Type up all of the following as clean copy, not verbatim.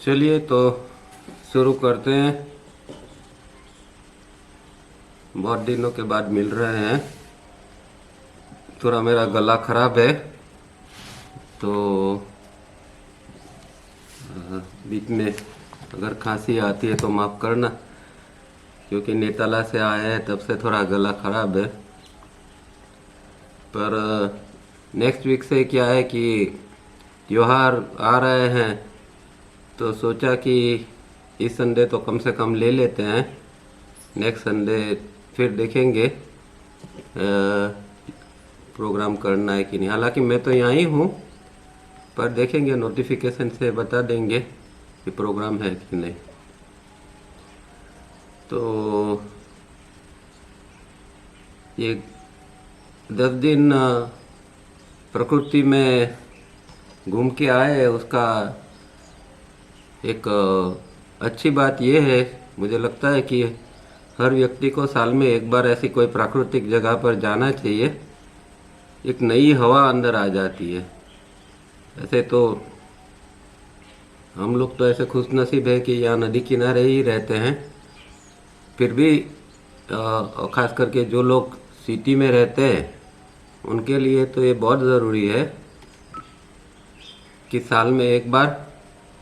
चलिए तो शुरू करते हैं। बहुत दिनों के बाद मिल रहे हैं। थोड़ा मेरा गला खराब है तो बीच में अगर खांसी आती है तो माफ़ करना, क्योंकि नेताला से आए हैं तब से थोड़ा गला खराब है। पर नेक्स्ट वीक से क्या है कि त्योहार आ रहे हैं तो सोचा कि इस संडे तो कम से कम ले लेते हैं। नेक्स्ट संडे फिर देखेंगे प्रोग्राम करना है कि नहीं। हालांकि मैं तो यहाँ ही हूँ, पर देखेंगे, नोटिफिकेशन से बता देंगे कि प्रोग्राम है कि नहीं। तो ये 10 दिन प्रकृति में घूम के आए, उसका एक अच्छी बात यह है, मुझे लगता है कि हर व्यक्ति को साल में एक बार ऐसी कोई प्राकृतिक जगह पर जाना चाहिए। एक नई हवा अंदर आ जाती है। ऐसे तो हम लोग तो ऐसे खुशनसीब है कि यहाँ नदी किनारे ही रहते हैं, फिर भी खास करके जो लोग सिटी में रहते हैं उनके लिए तो ये बहुत ज़रूरी है कि साल में एक बार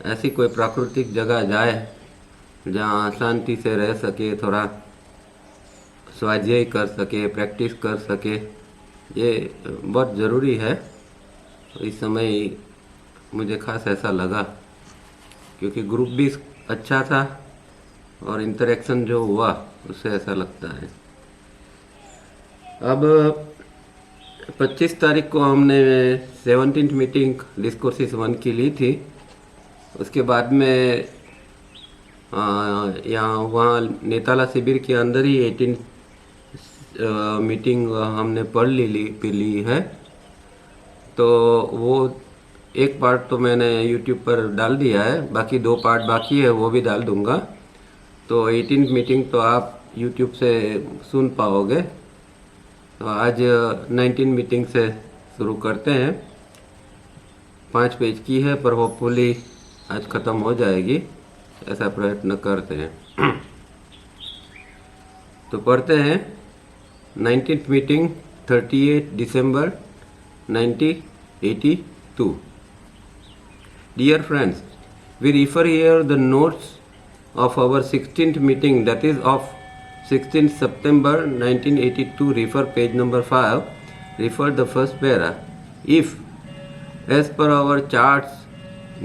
ऐसी कोई प्राकृतिक जगह जाए जहाँ शांति से रह सके, थोड़ा स्वाध्याय कर सके, प्रैक्टिस कर सके। ये बहुत ज़रूरी है। इस समय मुझे खास ऐसा लगा, क्योंकि ग्रुप भी अच्छा था और इंटरेक्शन जो हुआ उससे ऐसा लगता है। अब 25 तारीख को हमने 17th मीटिंग डिस्कोर्सिस 1 की ली थी। उसके बाद में यहाँ वहाँ नेताला शिविर के अंदर ही 18 मीटिंग हमने पढ़ ली है। तो वो एक पार्ट तो मैंने यूट्यूब पर डाल दिया है, बाकी 2 पार्ट बाकी है, वो भी डाल दूंगा। तो 18 मीटिंग तो आप यूट्यूब से सुन पाओगे। तो आज 19 मीटिंग से शुरू करते हैं। 5 पेज की है, पर होपफुली आज ख़त्म हो जाएगी, ऐसा प्रयत्न करते हैं। तो पढ़ते हैं 19th meeting 38 December 1982। Dear friends, we refer here the notes of our 16th meeting, that is of 16th September 1982. Refer page number 5. Refer the first para. If, as per our charts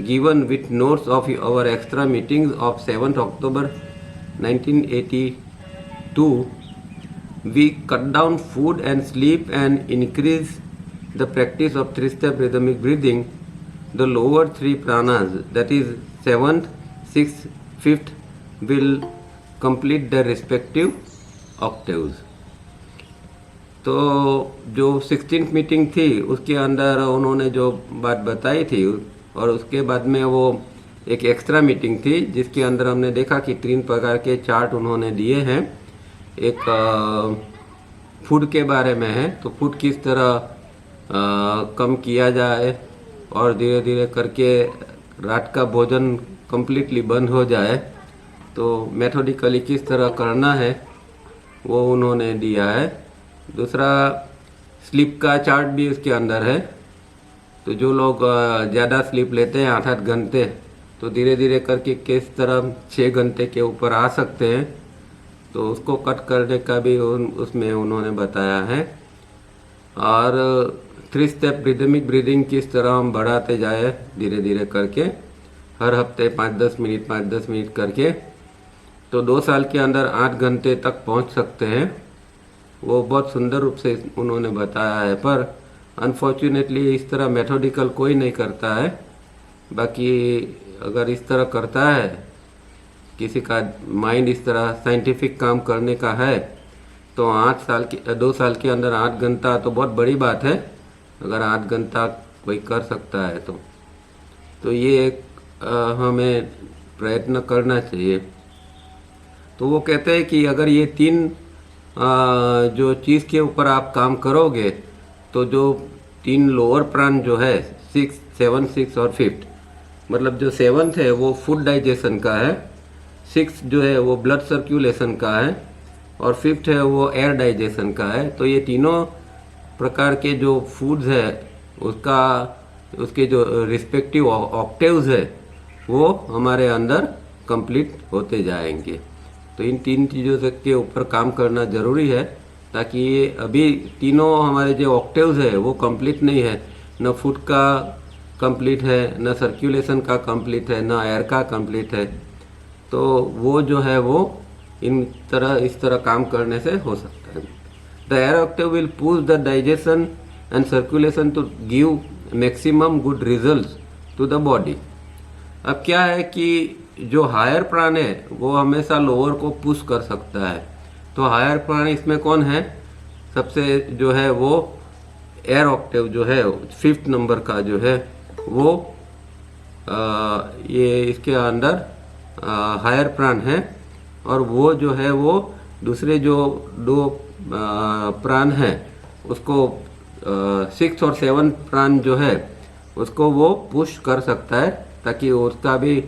given with notes of our extra meetings of 7th October 1982, we cut down food and sleep and increase the practice of 3-step rhythmic breathing, the lower 3 pranas, that is 7th, 6th, 5th, will complete their respective octaves. तो जो 16th meeting थी उसके अंदर उन्होंने जो बात बताई थी, और उसके बाद में वो एक एक्स्ट्रा मीटिंग थी जिसके अंदर हमने देखा कि 3 प्रकार के चार्ट उन्होंने दिए हैं। एक फूड के बारे में है, तो फूड किस तरह कम किया जाए और धीरे धीरे करके रात का भोजन कम्प्लीटली बंद हो जाए, तो मेथोडिकली किस तरह करना है वो उन्होंने दिया है। दूसरा स्लीप का चार्ट भी उसके अंदर है। तो जो लोग ज़्यादा स्लीप लेते हैं 8-8 घंटे, तो धीरे धीरे करके किस तरह 6 घंटे के ऊपर आ सकते हैं, तो उसको कट करने का भी उसमें उन्होंने बताया है। और 3-स्टेप रिदमिक ब्रीदिंग किस तरह हम बढ़ाते जाए धीरे धीरे करके, हर हफ्ते 5-10 मिनट करके, तो 2 साल के अंदर 8 घंटे तक पहुंच सकते हैं। वो बहुत सुंदर रूप से उन्होंने बताया है, पर अनफॉर्चुनेटली इस तरह मेथोडिकल कोई नहीं करता है। बाकी अगर इस तरह करता है, किसी का माइंड इस तरह साइंटिफिक काम करने का है, तो 2 साल के अंदर 8 घंटा तो बहुत बड़ी बात है। अगर 8 घंटा कोई कर सकता है तो ये एक हमें प्रयत्न करना चाहिए। तो वो कहते हैं कि अगर ये 3 जो चीज़ के ऊपर आप काम करोगे, तो जो 3 लोअर प्राण जो है 6, 7, 6 और 5, मतलब जो 7th है वो फूड डाइजेशन का है, 6th जो है वो ब्लड सर्कुलेशन का है, और 5th है वो एयर डाइजेशन का है। तो ये तीनों प्रकार के जो फूड्स है उसके जो रिस्पेक्टिव ऑक्टेव्स है वो हमारे अंदर कंप्लीट होते जाएंगे। तो इन 3 चीज़ों से के ऊपर काम करना ज़रूरी है, ताकि ये अभी तीनों हमारे जो ऑक्टेव्स है वो कंप्लीट नहीं है, न फूड का कंप्लीट है, न सर्कुलेशन का कंप्लीट है, न एयर का कंप्लीट है। तो वो जो है वो इस तरह काम करने से हो सकता है। The air octave will push the digestion and circulation to give maximum good results to the body. अब क्या है कि जो हायर प्राण है वो हमेशा लोअर को पुश कर सकता है। तो हायर प्राण इसमें कौन है? सबसे जो है वो एयर ऑक्टेव जो है 5th नंबर का जो है वो ये इसके अंदर हायर प्राण है, और वो जो है वो दूसरे जो 2 प्राण हैं उसको 6th और 7th प्राण जो है उसको वो पुश कर सकता है, ताकि उसका भी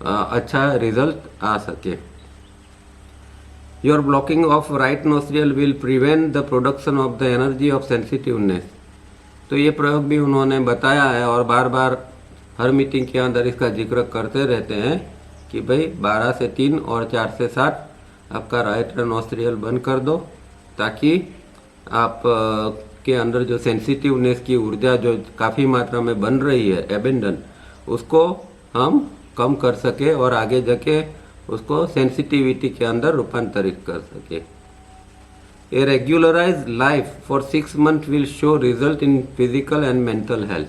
अच्छा रिजल्ट आ सके। Your blocking of right nostril will prevent the production of the energy of sensitiveness. तो ये प्रयोग भी उन्होंने बताया है और बार बार हर मीटिंग के अंदर इसका जिक्र करते रहते हैं कि भाई 12 से 3 और 4 से 7 आपका राइट नोस्ट्रियल बंद कर दो, ताकि आप के अंदर जो सेंसिटिवनेस की ऊर्जा जो काफ़ी मात्रा में बन रही है एबेंडन, उसको हम कम कर सके और आगे जाके उसको सेंसिटिविटी के अंदर रूपांतरित कर सके। A regularise life for 6 months will show result in physical and mental health.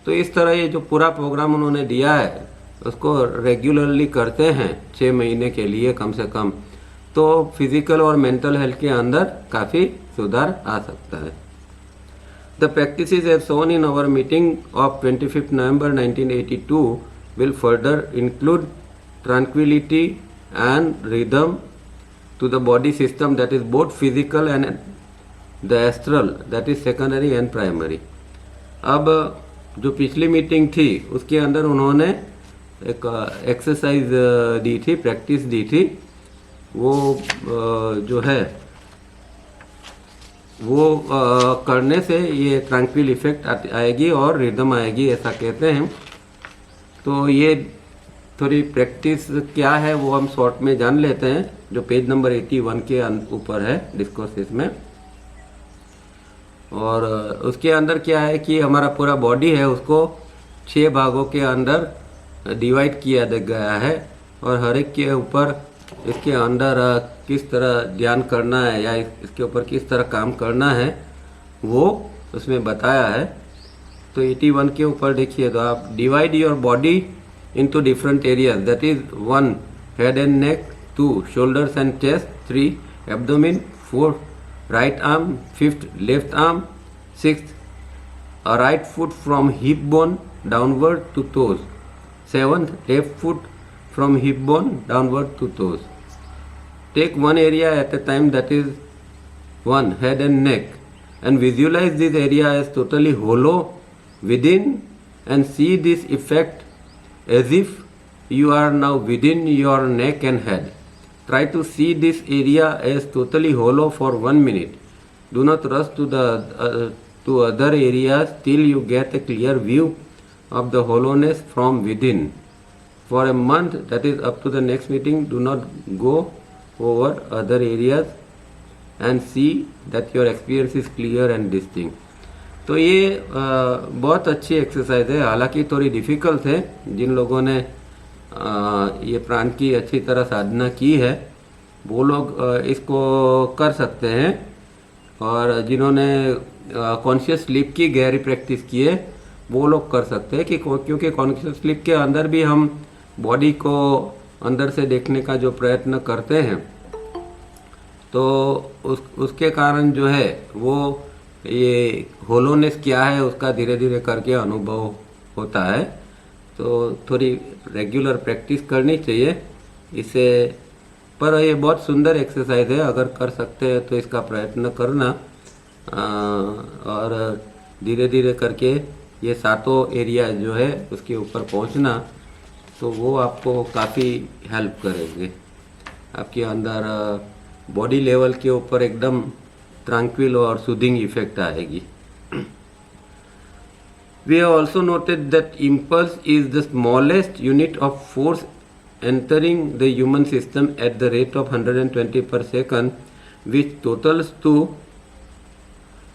तो इस तरह ये जो पूरा प्रोग्राम उन्होंने दिया है उसको रेगुलरली करते हैं 6 महीने के लिए कम से कम, तो फिजिकल और मेंटल हेल्थ के अंदर काफ़ी सुधार आ सकता है। The practices as shown in our meeting of 25th November 1982 will further include tranquility and rhythm to the body system, that is both physical and the astral, that is secondary and primary. अब जो पिछली meeting थी उसके अंदर उन्होंने एक exercise दी थी, practice दी थी, वो जो है वो करने से ये ट्रैंक्विल इफेक्ट आएगी और रिदम आएगी, ऐसा कहते हैं। तो ये थोड़ी प्रैक्टिस क्या है वो हम शॉर्ट में जान लेते हैं, जो पेज नंबर 81 के ऊपर है डिस्कोर्सेस में। और उसके अंदर क्या है कि हमारा पूरा बॉडी है उसको 6 भागों के अंदर डिवाइड किया गया है, और हर एक के ऊपर इसके अंदर किस तरह ध्यान करना है या इसके ऊपर किस तरह काम करना है वो उसमें बताया है। तो 81 के ऊपर देखिए, तो आप divide your body into different areas, that is 1 head and neck, 2 shoulders and chest, 3 abdomen, 4 right arm, 5th left arm, 6th right foot from hip bone downward to toes, 7th left foot from hip bone downward to toes. Take one area at a time, that is 1 head and neck, and visualize this area as totally hollow within, and see this effect as if you are now within your neck and head. Try to see this area as totally hollow for 1 minute. Do not rush to other areas till you get a clear view of the hollowness from within. For a month, that is up to the next meeting, do not go over other areas and see that your experience is clear and distinct. तो ये बहुत अच्छी exercise है, हालांकि थोड़ी difficult है। जिन लोगों ने ये प्राण की अच्छी तरह साधना की है वो लोग इसको कर सकते हैं, और जिन्होंने कॉन्शियस स्लीप की गहरी प्रैक्टिस की है वो लोग कर सकते हैं, कि क्योंकि कॉन्शियस स्लीप के अंदर भी हम बॉडी को अंदर से देखने का जो प्रयत्न करते हैं, तो उसके कारण जो है वो ये होलोनेस क्या है उसका धीरे धीरे करके अनुभव होता है। तो थोड़ी रेगुलर प्रैक्टिस करनी चाहिए इसे, पर ये बहुत सुंदर एक्सरसाइज है, अगर कर सकते हैं तो इसका प्रयत्न करना, और धीरे धीरे करके ये 7 एरिया जो है उसके ऊपर पहुंचना तो वो आपको काफ़ी हेल्प करेंगे। आपके अंदर बॉडी लेवल के ऊपर एकदम ट्रैंक्विल और सूदिंग इफेक्ट आएगी। We have also noted that impulse is the smallest unit of force entering the human system at the rate of 120 per second, which totals to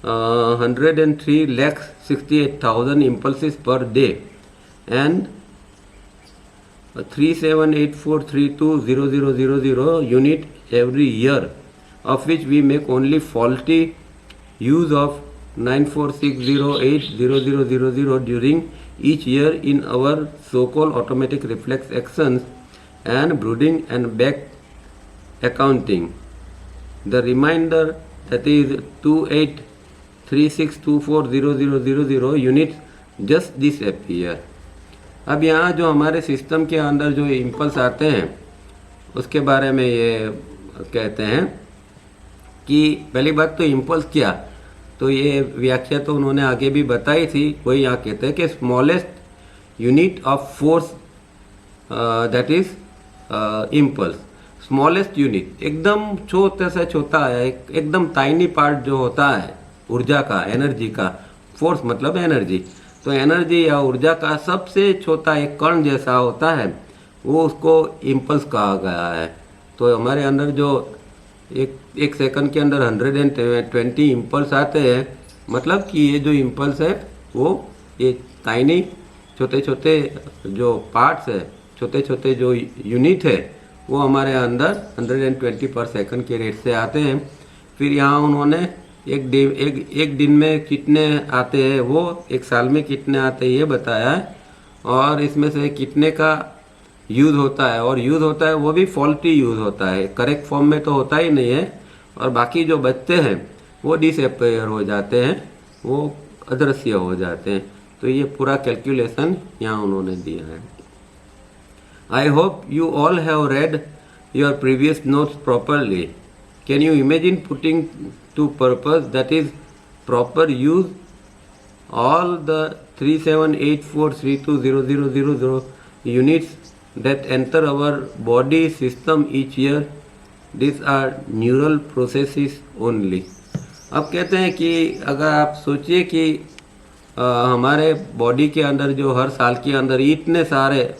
103,68,000 impulses per day, and 3784320000 unit every year, of which we make only faulty use of 94608000 during each year in our so-called automatic reflex actions and brooding and back accounting. The remainder, that is 2836240000 units, just disappear. अब यहाँ जो हमारे system के अंदर जो impulse आते हैं उसके बारे में ये कहते हैं कि पहली बात तो इम्पल्स क्या, तो ये व्याख्या तो उन्होंने आगे भी बताई थी। वही यहाँ कहते हैं कि smallest unit of force that is impulse. Smallest unit एकदम छोटे से छोटा है, एकदम टाइनी पार्ट जो होता है ऊर्जा का, एनर्जी का। फोर्स मतलब एनर्जी, तो एनर्जी या ऊर्जा का सबसे छोटा एक कण जैसा होता है, वो उसको इम्पल्स कहा गया है। तो हमारे अंदर जो एक सेकंड के अंदर 120 इम्पल्स आते हैं, मतलब कि ये जो इम्पल्स है वो ये टाइनी छोटे छोटे जो पार्ट्स है, छोटे छोटे जो यूनिट है, वो हमारे अंदर 120 पर सेकंड के रेट से आते हैं। फिर यहाँ उन्होंने एक दिन में कितने आते हैं, वो एक साल में कितने आते हैं ये बताया है, और इसमें से कितने का यूज़ होता है, और यूज़ होता है वो भी फॉल्टी यूज़ होता है, करेक्ट फॉर्म में तो होता ही नहीं है, और बाकी जो बचते हैं वो डिसअपेयर हो जाते हैं, वो अदृश्य हो जाते हैं। तो ये पूरा कैलकुलेशन यहाँ उन्होंने दिया है। I hope you all have read your previous notes properly. Can you imagine putting to purpose, that is proper use, all the 3784320000 units that enter our body system each year. These are neural processes only. अब कहते हैं कि अगर आप सोचिए कि हमारे body के अंदर जो हर साल के अंदर इतने सारे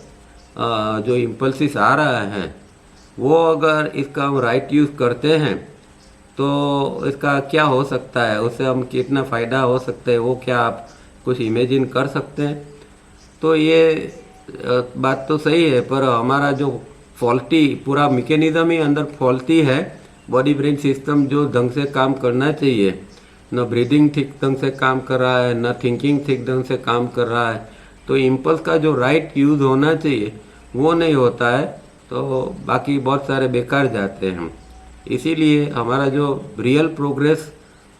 जो इम्पल्सिस आ रहा है, वो अगर इसका हम राइट यूज़ करते हैं तो इसका क्या हो सकता है, उससे हम कितना फ़ायदा हो सकता है, वो क्या आप कुछ इमेजिन कर सकते हैं? तो ये बात तो सही है, पर हमारा जो फॉल्टी पूरा मैकेनिज्म ही अंदर फॉल्टी है। बॉडी ब्रेन सिस्टम जो ढंग से काम करना चाहिए, न ब्रीदिंग ठीक ढंग से काम कर रहा है, न थिंकिंग ठीक ढंग से काम कर रहा है। तो इम्पल्स का जो राइट यूज़ होना चाहिए वो नहीं होता है, तो बाकी बहुत सारे बेकार जाते हैं। इसीलिए हमारा जो रियल प्रोग्रेस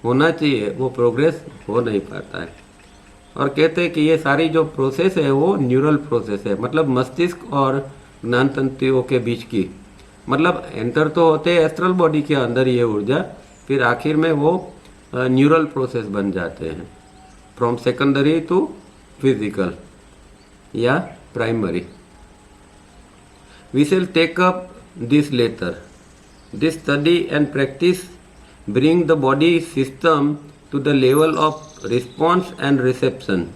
होना चाहिए वो प्रोग्रेस हो नहीं पाता है। और कहते हैं कि ये सारी जो प्रोसेस है वो न्यूरल प्रोसेस है, मतलब मस्तिष्क और ज्ञान तंतुओं के बीच की, मतलब एंटर तो होते हैं एस्ट्रल बॉडी के अंदर ये ऊर्जा, फिर आखिर में वो न्यूरल प्रोसेस बन जाते हैं, फ्रॉम सेकेंडरी टू फिजिकल या primary. We shall take up this later. This study and practice bring the body system to the level of response and reception.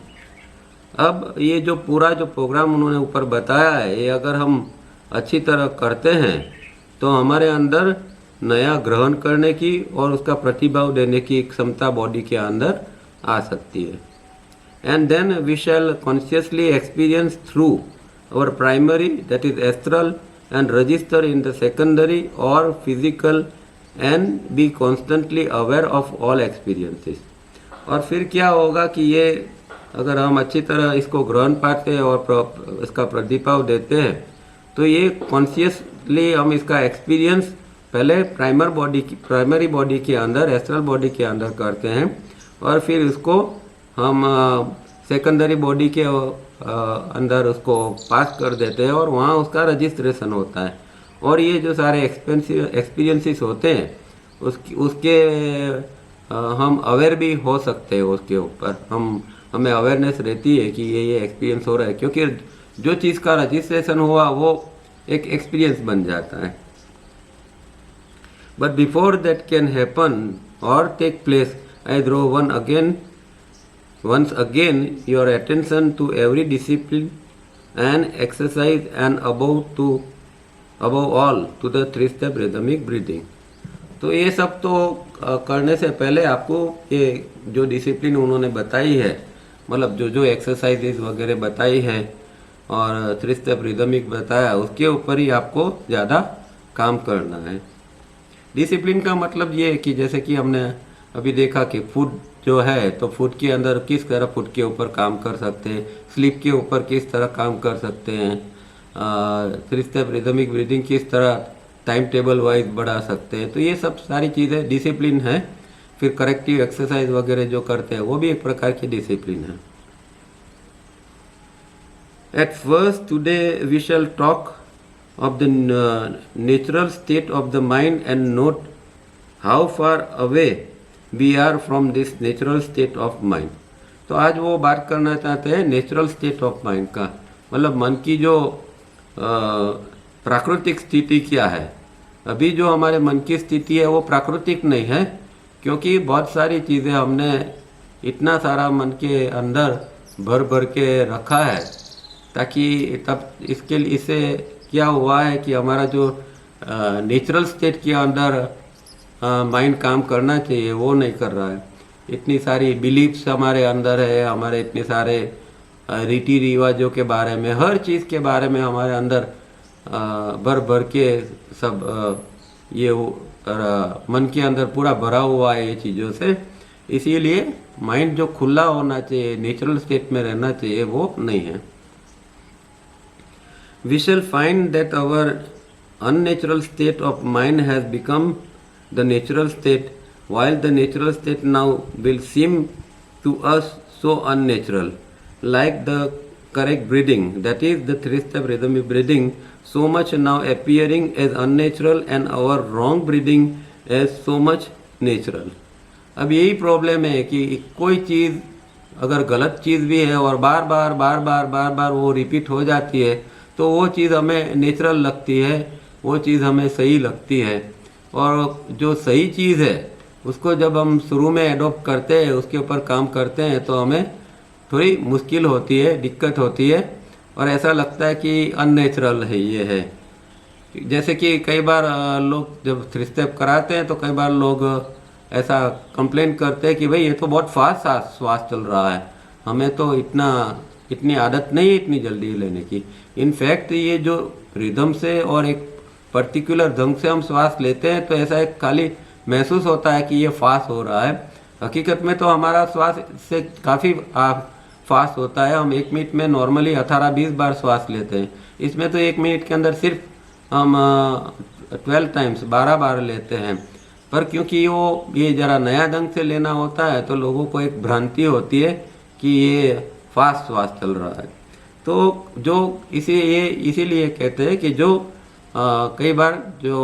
अब ये जो पूरा जो प्रोग्राम उन्होंने ऊपर बताया है, ये अगर हम अच्छी तरह करते हैं तो हमारे अंदर नया ग्रहण करने की और उसका प्रतिभाव देने की क्षमता बॉडी के अंदर आ सकती है। And then we shall consciously experience through our primary, that is astral, and register in the secondary और physical, and be constantly aware of all experiences. और फिर क्या होगा कि ये अगर हम अच्छी तरह इसको ग्रहण पाते हैं और इसका प्रतिभाव देते हैं, तो ये कॉन्शियसली हम इसका एक्सपीरियंस पहले प्राइमरी बॉडी के अंदर, एस्ट्रल बॉडी के अंदर करते हैं, और फिर इसको हम सेकेंडरी बॉडी के अंदर उसको पास कर देते हैं और वहाँ उसका रजिस्ट्रेशन होता है। और ये जो सारे एक्सपीरियंसेस होते हैं उसके हम अवेयर भी हो सकते हैं, उसके ऊपर हमें अवेयरनेस रहती है कि ये एक्सपीरियंस हो रहा है, क्योंकि जो चीज़ का रजिस्ट्रेशन हुआ वो एक एक्सपीरियंस बन जाता है. But before that can happen or take place, I draw once again your attention to every discipline and exercise and above all to the three-step rhythmic breathing. तो ये सब तो करने से पहले आपको ये जो डिसिप्लिन उन्होंने बताई है, मतलब जो एक्सरसाइजेज वगैरह बताई है और थ्री स्टेप रिदमिक बताया, उसके ऊपर ही आपको ज़्यादा काम करना है. डिसिप्लिन का मतलब ये है कि जैसे कि हमने अभी देखा कि फूड जो है, तो फूड के अंदर किस तरह फूड के ऊपर काम कर सकते हैं, स्लीप के ऊपर किस तरह काम कर सकते हैं, थ्री स्टेप रिदमिक ब्रीदिंग किस तरह टाइम टेबल वाइज बढ़ा सकते हैं. तो ये सब सारी चीज़ें डिसिप्लिन है. फिर करेक्टिव एक्सरसाइज वगैरह जो करते हैं वो भी एक प्रकार की डिसिप्लिन है. At first today we shall talk of the natural state of the mind and note how far away we are from this natural state of mind. तो आज वो बात करना चाहते हैं नेचुरल स्टेट ऑफ माइंड का, मतलब मन की जो प्राकृतिक स्थिति क्या है. अभी जो हमारे मन की स्थिति है वो प्राकृतिक नहीं है, क्योंकि बहुत सारी चीज़ें हमने इतना सारा मन के अंदर भर के रखा है, ताकि तब इसके लिए इसे क्या हुआ है कि हमारा जो नेचुरल स्टेट के अंदर माइंड काम करना चाहिए वो नहीं कर रहा है. इतनी सारी बिलीफ्स हमारे अंदर है, हमारे इतने सारे रीति रिवाजों के बारे में, हर चीज़ के बारे में हमारे अंदर भर के सब ये मन के अंदर पूरा भरा हुआ है ये चीज़ों से. इसीलिए माइंड जो खुला होना चाहिए, नेचुरल स्टेट में रहना चाहिए, वो नहीं है. We shall find that our unnatural state of mind has become the natural state, while the natural state now will seem to us so unnatural, like the correct breathing, that is the three-step rhythmic breathing, so much now appearing as unnatural and our wrong breathing as so much natural. अब यही problem है कि कोई चीज़ अगर गलत चीज़ भी है और बार बार वो रिपीट हो जाती है, तो वो चीज़ हमें नेचुरल लगती है, वो चीज़ हमें सही लगती है. और जो सही चीज़ है उसको जब हम शुरू में एडॉप्ट करते हैं, उसके ऊपर काम करते हैं, तो हमें थोड़ी मुश्किल होती है, दिक्कत होती है और ऐसा लगता है कि अननेचुरल है ये है. जैसे कि कई बार लोग जब थ्री स्टेप कराते हैं तो कई बार लोग ऐसा कंप्लेन करते हैं कि भाई ये तो बहुत फास्ट श्वास चल रहा है, हमें तो इतनी आदत नहीं है इतनी जल्दी लेने की. इनफैक्ट ये जो रिदम से और एक पर्टिकुलर ढंग से हम श्वास लेते हैं तो ऐसा एक खाली महसूस होता है कि ये फास्ट हो रहा है. हकीकत में तो हमारा श्वास से काफ़ी फास्ट होता है. हम 1 मिनट में नॉर्मली 18-20 बार श्वास लेते हैं, इसमें तो 1 मिनट के अंदर सिर्फ हम 12 टाइम्स 12 बार लेते हैं. पर क्योंकि ये ज़रा नया ढंग से लेना होता है तो लोगों को एक भ्रांति होती है कि ये फास्ट श्वास चल रहा है. तो जो इसीलिए कहते हैं कि जो कई बार जो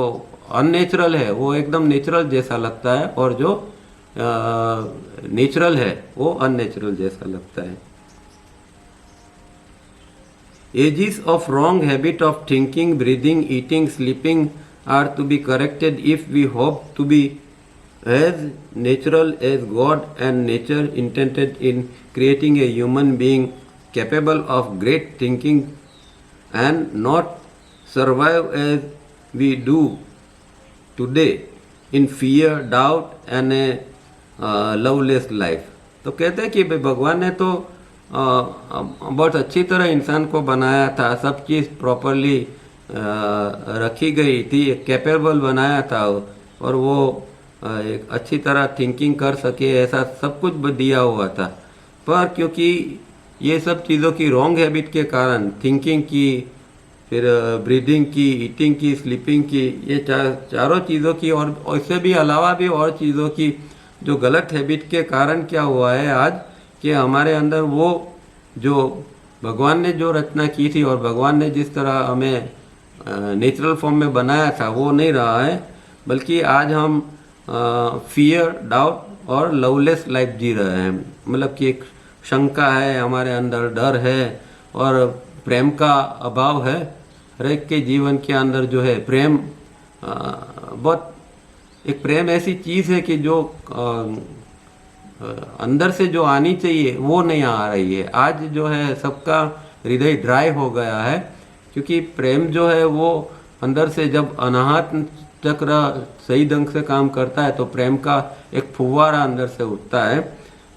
अननेचुरल है वो एकदम नेचुरल जैसा लगता है और जो नेचुरल है वो अननेचुरल जैसा लगता है. Ages of wrong habit of thinking, breathing, eating, sleeping are to be corrected if we hope to be as natural as God and nature intended in creating a human being capable of great thinking and not survive as we do today in fear, doubt and a loveless life. तो कहते हैं कि भगवान ने तो बहुत अच्छी तरह इंसान को बनाया था, सब चीज़ प्रॉपरली रखी गई थी, कैपेबल बनाया था और वो एक अच्छी तरह थिंकिंग कर सके, ऐसा सब कुछ दिया हुआ था. पर क्योंकि ये सब चीज़ों की रॉन्ग हैबिट के कारण, थिंकिंग की, फिर ब्रीदिंग की, ईटिंग की, स्लीपिंग की, ये चारों चीज़ों की और इससे भी अलावा भी और चीज़ों की जो गलत हैबिट के कारण क्या हुआ है आज कि हमारे अंदर वो जो भगवान ने जो रचना की थी और भगवान ने जिस तरह हमें नेचुरल फॉर्म में बनाया था वो नहीं रहा है, बल्कि आज हम फियर, डाउट और लवलेस लाइफ जी रहे हैं. मतलब कि एक शंका है हमारे अंदर, डर है और प्रेम का अभाव है। हर एक के जीवन के अंदर जो है प्रेम बहुत एक प्रेम ऐसी चीज़ है कि जो अंदर से जो आनी चाहिए वो नहीं आ रही है। आज जो है सबका हृदय ड्राई हो गया है, क्योंकि प्रेम जो है वो अंदर से जब अनाहत चक्र सही ढंग से काम करता है तो प्रेम का एक फुव्वारा अंदर से उठता है।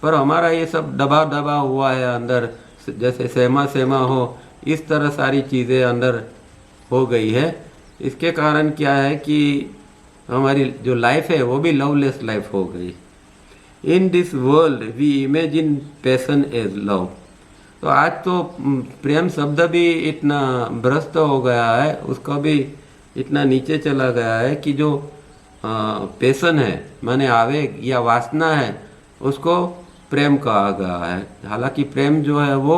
पर हमारा ये सब दबा दबा हुआ है अंदर, जैसे सहमा सहमा हो, इस तरह सारी चीज़ें अंदर हो गई है। इसके कारण क्या है कि हमारी जो लाइफ है वो भी लवलेस लाइफ हो गई। In this world we imagine passion as love. तो आज तो प्रेम शब्द भी इतना भ्रष्ट हो गया है, उसका भी इतना नीचे चला गया है कि जो पैशन है माने आवेग या वासना है उसको प्रेम कहा गया है। हालांकि प्रेम जो है वो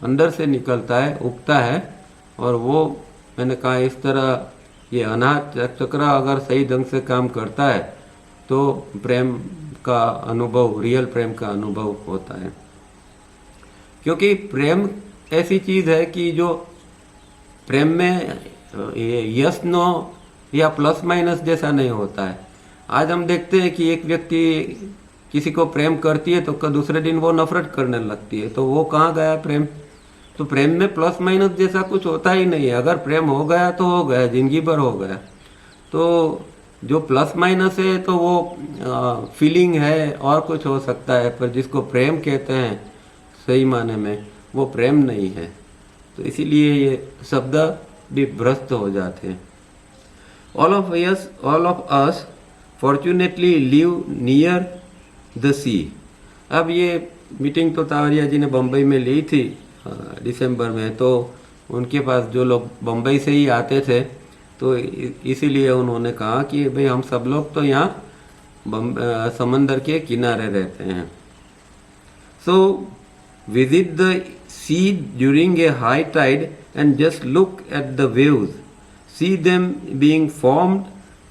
अंदर से निकलता है, उगता है, और वो मैंने कहा इस तरह ये अनाहत चक्र अगर सही ढंग से काम करता है तो प्रेम का अनुभव, रियल प्रेम का अनुभव होता है। क्योंकि प्रेम ऐसी चीज़ है कि जो प्रेम में ये यस नो या प्लस माइनस जैसा नहीं होता है। आज हम देखते हैं कि एक व्यक्ति किसी को प्रेम करती है तो दूसरे दिन वो नफरत करने लगती है, तो वो कहाँ गया प्रेम? तो प्रेम में प्लस माइनस जैसा कुछ होता ही नहीं है। अगर प्रेम हो गया तो हो गया, जिंदगी भर हो गया। तो जो प्लस माइनस है तो वो फीलिंग है और कुछ हो सकता है, पर जिसको प्रेम कहते हैं सही माने में वो प्रेम नहीं है। तो इसीलिए ये शब्द भी भ्रष्ट हो जाते हैं। All of us fortunately live near the sea. अब ये मीटिंग तो तावरिया जी ने बम्बई में ली थी दिसंबर में, तो उनके पास जो लोग बम्बई से ही आते थे तो इसीलिए उन्होंने कहा कि भाई हम सब लोग तो यहाँ समंदर के किनारे रहते हैं। So visit the sea during a high tide and just look at the waves, see them being formed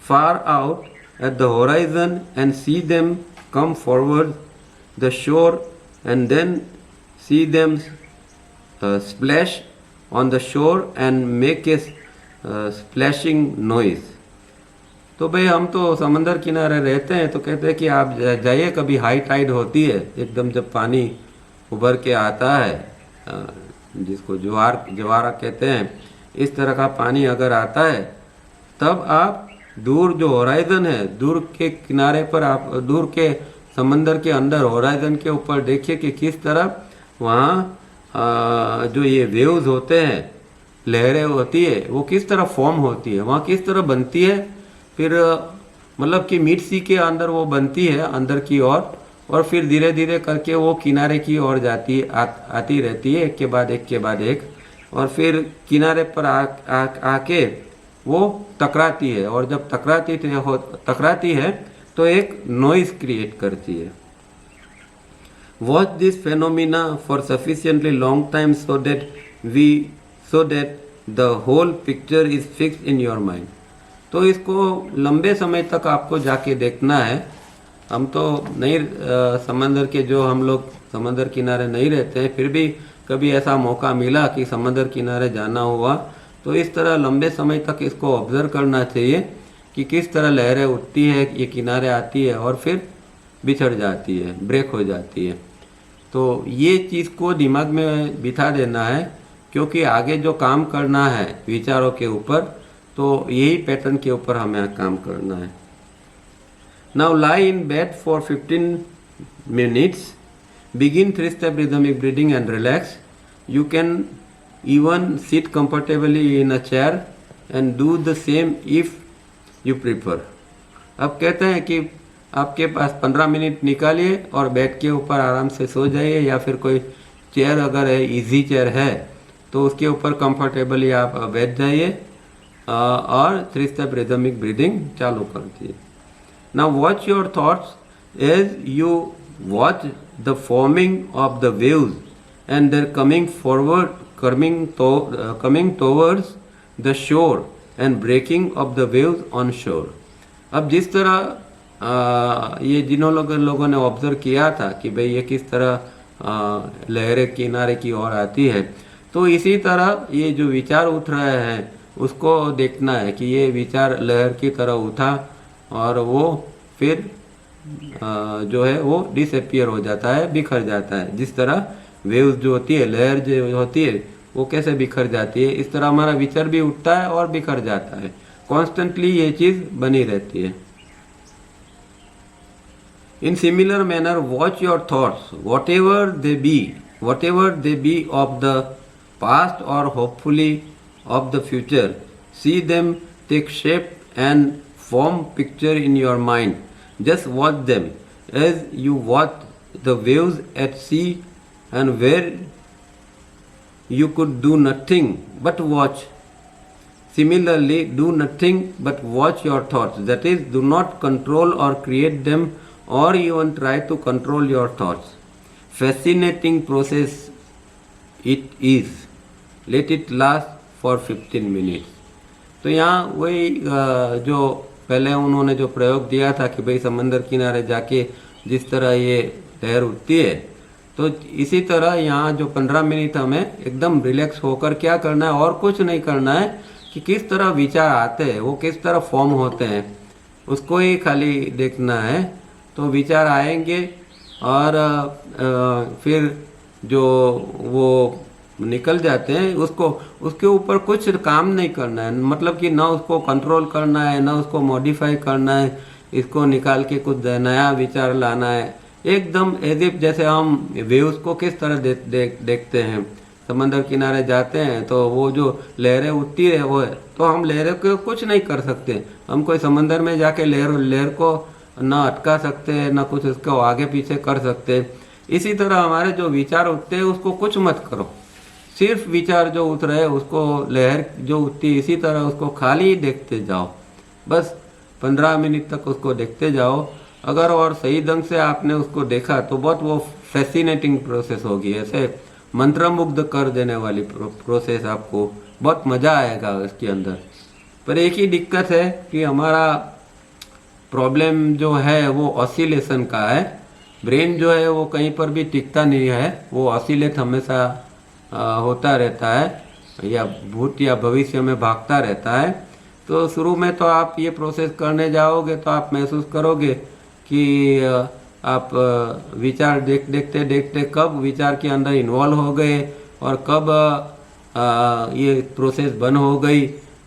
far out at the horizon and see them come forward the shore and then see them splash on the shore and make a splashing noise। तो भाई हम तो समंदर किनारे रहते हैं, तो कहते हैं कि आप जाइए, कभी हाई टाइड होती है एकदम, जब पानी उभर के आता है, जिसको ज्वारा कहते हैं, इस तरह का पानी अगर आता है तब आप दूर जो होराइजन है, दूर के किनारे पर आप दूर के समंदर के अंदर होराइजन के ऊपर देखिए कि किस तरह वहाँ जो ये वेव्स होते हैं, लहरें होती है, वो किस तरह फॉर्म होती है, वहाँ किस तरह बनती है। फिर मतलब कि मिड सी के अंदर वो बनती है अंदर की ओर, और फिर धीरे धीरे करके वो किनारे की ओर जाती आती रहती है, एक के बाद एक के बाद एक, और फिर किनारे पर आके वो टकराती है, और जब टकराती है तो एक नॉइज क्रिएट करती है। Watch this phenomena for sufficiently long time so that the whole picture is fixed in your mind. तो इसको लंबे समय तक आपको जाके देखना है। हम तो नहीं समंदर के, जो हम लोग समंदर किनारे नहीं रहते हैं, फिर भी कभी ऐसा मौका मिला कि समंदर किनारे जाना हुआ, तो इस तरह लंबे समय तक इसको ऑब्जर्व करना चाहिए कि किस तरह लहरें उठती है, ये किनारे आती है और फिर बिछड़ जाती है, ब्रेक हो जाती है। तो ये चीज़ को दिमाग में बिठा देना है, क्योंकि आगे जो काम करना है विचारों के ऊपर, तो यही पैटर्न के ऊपर हमें काम करना है। Now lie in bed for 15 minutes, begin 3-step rhythmic breathing and relax. You can even sit comfortably in a chair and do the same if you prefer। अब कहते हैं कि आपके पास 15 मिनट निकालिए और बेड के ऊपर आराम से सो जाइए, या फिर कोई चेयर अगर है, इजी चेयर है, तो उसके ऊपर कंफर्टेबली आप बैठ जाइए और 3-step rhythmic breathing चालू कर दीजिए। Now watch your thoughts as you watch the forming of the waves and their coming towards the shore and breaking of the waves on shore। अब जिस तरह ये जिन्हों लोगों ने ऑब्जर्व किया था कि भाई ये किस तरह लहरें किनारे की ओर आती है, तो इसी तरह ये जो विचार उठ रहे हैं उसको देखना है कि ये विचार लहर की तरह उठा और वो फिर जो है वो डिसअपियर हो जाता है, बिखर जाता है। जिस तरह वेव्स जो होती है, लहर जो होती है वो कैसे बिखर जाती है, इस तरह हमारा विचार भी उठता है और बिखर जाता है। कॉन्स्टेंटली ये चीज बनी रहती है। In similar manner, watch your thoughts, whatever they be of the past or hopefully of the future. See them take shape and form picture in your mind. Just watch them as you watch the waves at sea, and where you could do nothing but watch. Similarly, do nothing but watch your thoughts. That is, do not control or create them or even try to control your thoughts. Fascinating process it is. Let it last for 15 minutes. तो यहाँ वही जो पहले उन्होंने जो प्रयोग दिया था कि भाई समंदर किनारे जाके जिस तरह ये लहर उठती है, तो इसी तरह यहाँ जो 15 मिनट हमें एकदम रिलैक्स होकर क्या करना है, और कुछ नहीं करना है, कि किस तरह विचार आते हैं, वो किस तरह फॉर्म होते हैं, उसको ही खाली देखना है। तो विचार आएंगे और फिर जो वो निकल जाते हैं, उसके ऊपर कुछ काम नहीं करना है। मतलब कि ना उसको कंट्रोल करना है, ना उसको मॉडिफाई करना है, इसको निकाल के कुछ नया विचार लाना है। एकदम एज इफ जैसे हम वेव्स को किस तरह देखते हैं, समंदर किनारे जाते हैं तो वो जो लहरें उठती है वो है, तो हम लहरें को कुछ नहीं कर सकते। हम कोई समंदर में जाके लहर को ना अटका सकते हैं, ना कुछ उसको आगे पीछे कर सकते। इसी तरह हमारे जो विचार उठते हैं उसको कुछ मत करो, सिर्फ विचार जो उठ रहे हैं उसको, लहर जो उठती है इसी तरह उसको खाली देखते जाओ। बस 15 मिनट तक उसको देखते जाओ। अगर और सही ढंग से आपने उसको देखा तो बहुत वो फैसिनेटिंग प्रोसेस होगी, ऐसे मंत्रमुग्ध कर देने वाली प्रोसेस, आपको बहुत मज़ा आएगा इसके अंदर। पर एक ही दिक्कत है कि हमारा प्रॉब्लम जो है वो ऑसिलेशन का है। ब्रेन जो है वो कहीं पर भी टिकता नहीं है, वो ऑसिलेट हमेशा होता रहता है या भूत या भविष्य में भागता रहता है। तो शुरू में तो आप ये प्रोसेस करने जाओगे तो आप महसूस करोगे कि आप विचार देखते देखते कब विचार के अंदर इन्वॉल्व हो गए और कब ये प्रोसेस बंद हो गई,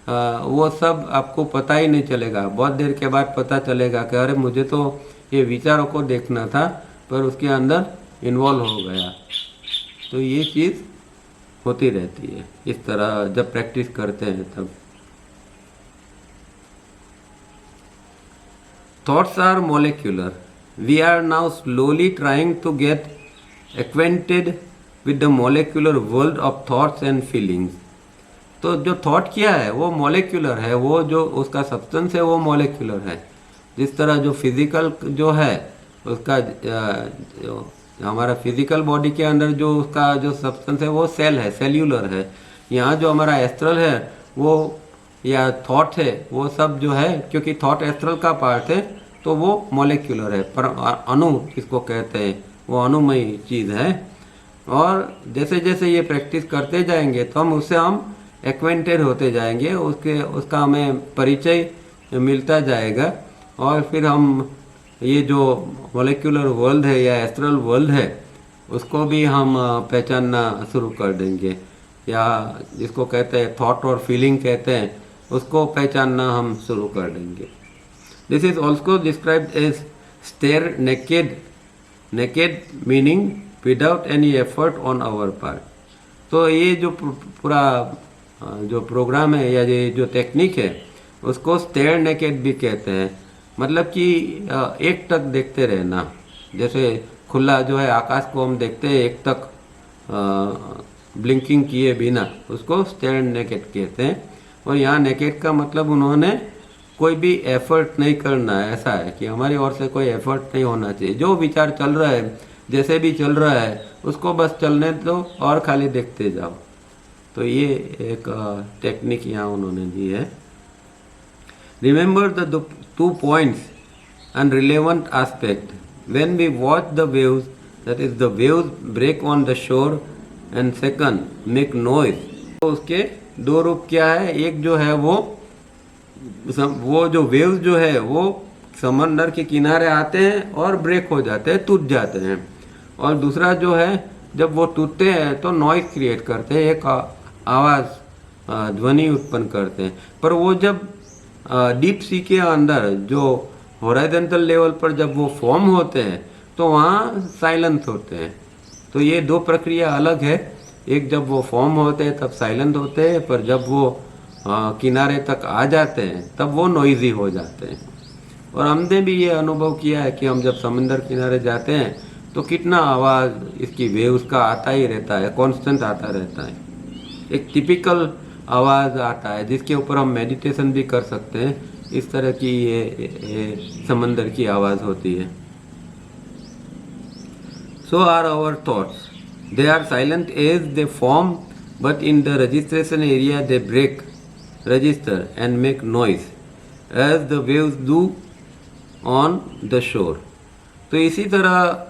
वो सब आपको पता ही नहीं चलेगा। बहुत देर के बाद पता चलेगा कि अरे मुझे तो ये विचारों को देखना था, पर उसके अंदर इन्वॉल्व हो गया। तो ये चीज़ होती रहती है इस तरह जब प्रैक्टिस करते हैं तब। Thoughts are molecular. We are now slowly trying to get acquainted with the molecular world of thoughts and feelings. तो जो थॉट किया है वो मॉलिक्यूलर है, वो जो उसका सब्सटेंस है वो मॉलिक्यूलर है। जिस तरह जो फिजिकल जो है उसका जो हमारा फिजिकल बॉडी के अंदर जो उसका जो सब्सटेंस है वो सेल है, सेल्यूलर है। यहाँ जो हमारा एस्ट्रल है वो या थॉट है वो सब जो है, क्योंकि थॉट एस्ट्रल का पार्ट है तो वो मॉलिक्यूलर है, पर अणु इसको कहते हैं, वो अनुमयी चीज़ है। और जैसे जैसे ये प्रैक्टिस करते जाएंगे तो हम एक्वेंटेड होते जाएंगे, उसका हमें परिचय मिलता जाएगा। और फिर हम ये जो मॉलिक्यूलर वर्ल्ड है या एस्ट्रल वर्ल्ड है उसको भी हम पहचानना शुरू कर देंगे, या जिसको कहते हैं थॉट और फीलिंग कहते हैं, उसको पहचानना हम शुरू कर देंगे। This is also described as stare naked meaning without any effort on our part. तो ये जो पूरा जो प्रोग्राम है या ये जो टेक्निक है उसको स्टेयर नेकेड भी कहते हैं। मतलब कि एक टक देखते रहना, जैसे खुला जो है आकाश को हम देखते हैं एक टक ब्लिंकिंग किए बिना, उसको स्टेयर नेकेड कहते हैं। और यहाँ नेकेड का मतलब उन्होंने कोई भी एफर्ट नहीं करना है, ऐसा है कि हमारी ओर से कोई एफर्ट नहीं होना चाहिए। जो विचार चल रहा है, जैसे भी चल रहा है, उसको बस चलने दो और खाली देखते जाओ। तो ये एक टेक्निक यहाँ उन्होंने दी है। Remember the 2 points and relevant aspect when we watch the waves, that is the waves break on the shore and second make noise. तो उसके दो रूप क्या है, एक जो है वो जो वेव्स जो है वो समंदर के किनारे आते हैं और ब्रेक हो जाते हैं, टूट जाते हैं, और दूसरा जो है जब वो टूटते हैं तो नॉइज क्रिएट करते हैं, एक आवाज़ ध्वनि उत्पन्न करते हैं। पर वो जब डीप सी के अंदर जो हॉरिजॉन्टल लेवल पर जब वो फॉर्म होते हैं तो वहाँ साइलेंट होते हैं। तो ये दो प्रक्रिया अलग है, एक जब वो फॉर्म होते हैं तब साइलेंट होते हैं, पर जब वो किनारे तक आ जाते हैं तब वो नॉइजी हो जाते हैं। और हमने भी ये अनुभव किया है कि हम जब समंदर किनारे जाते हैं तो कितना आवाज़ इसकी वेव्स का आता ही रहता है, कांस्टेंट आता रहता है, एक टिपिकल आवाज़ आता है जिसके ऊपर हम मेडिटेशन भी कर सकते हैं। इस तरह की ये समंदर की आवाज़ होती है। So are our thoughts. They are silent as they form, but in the registration area they break, register and make noise, as the waves do on the shore. तो इसी तरह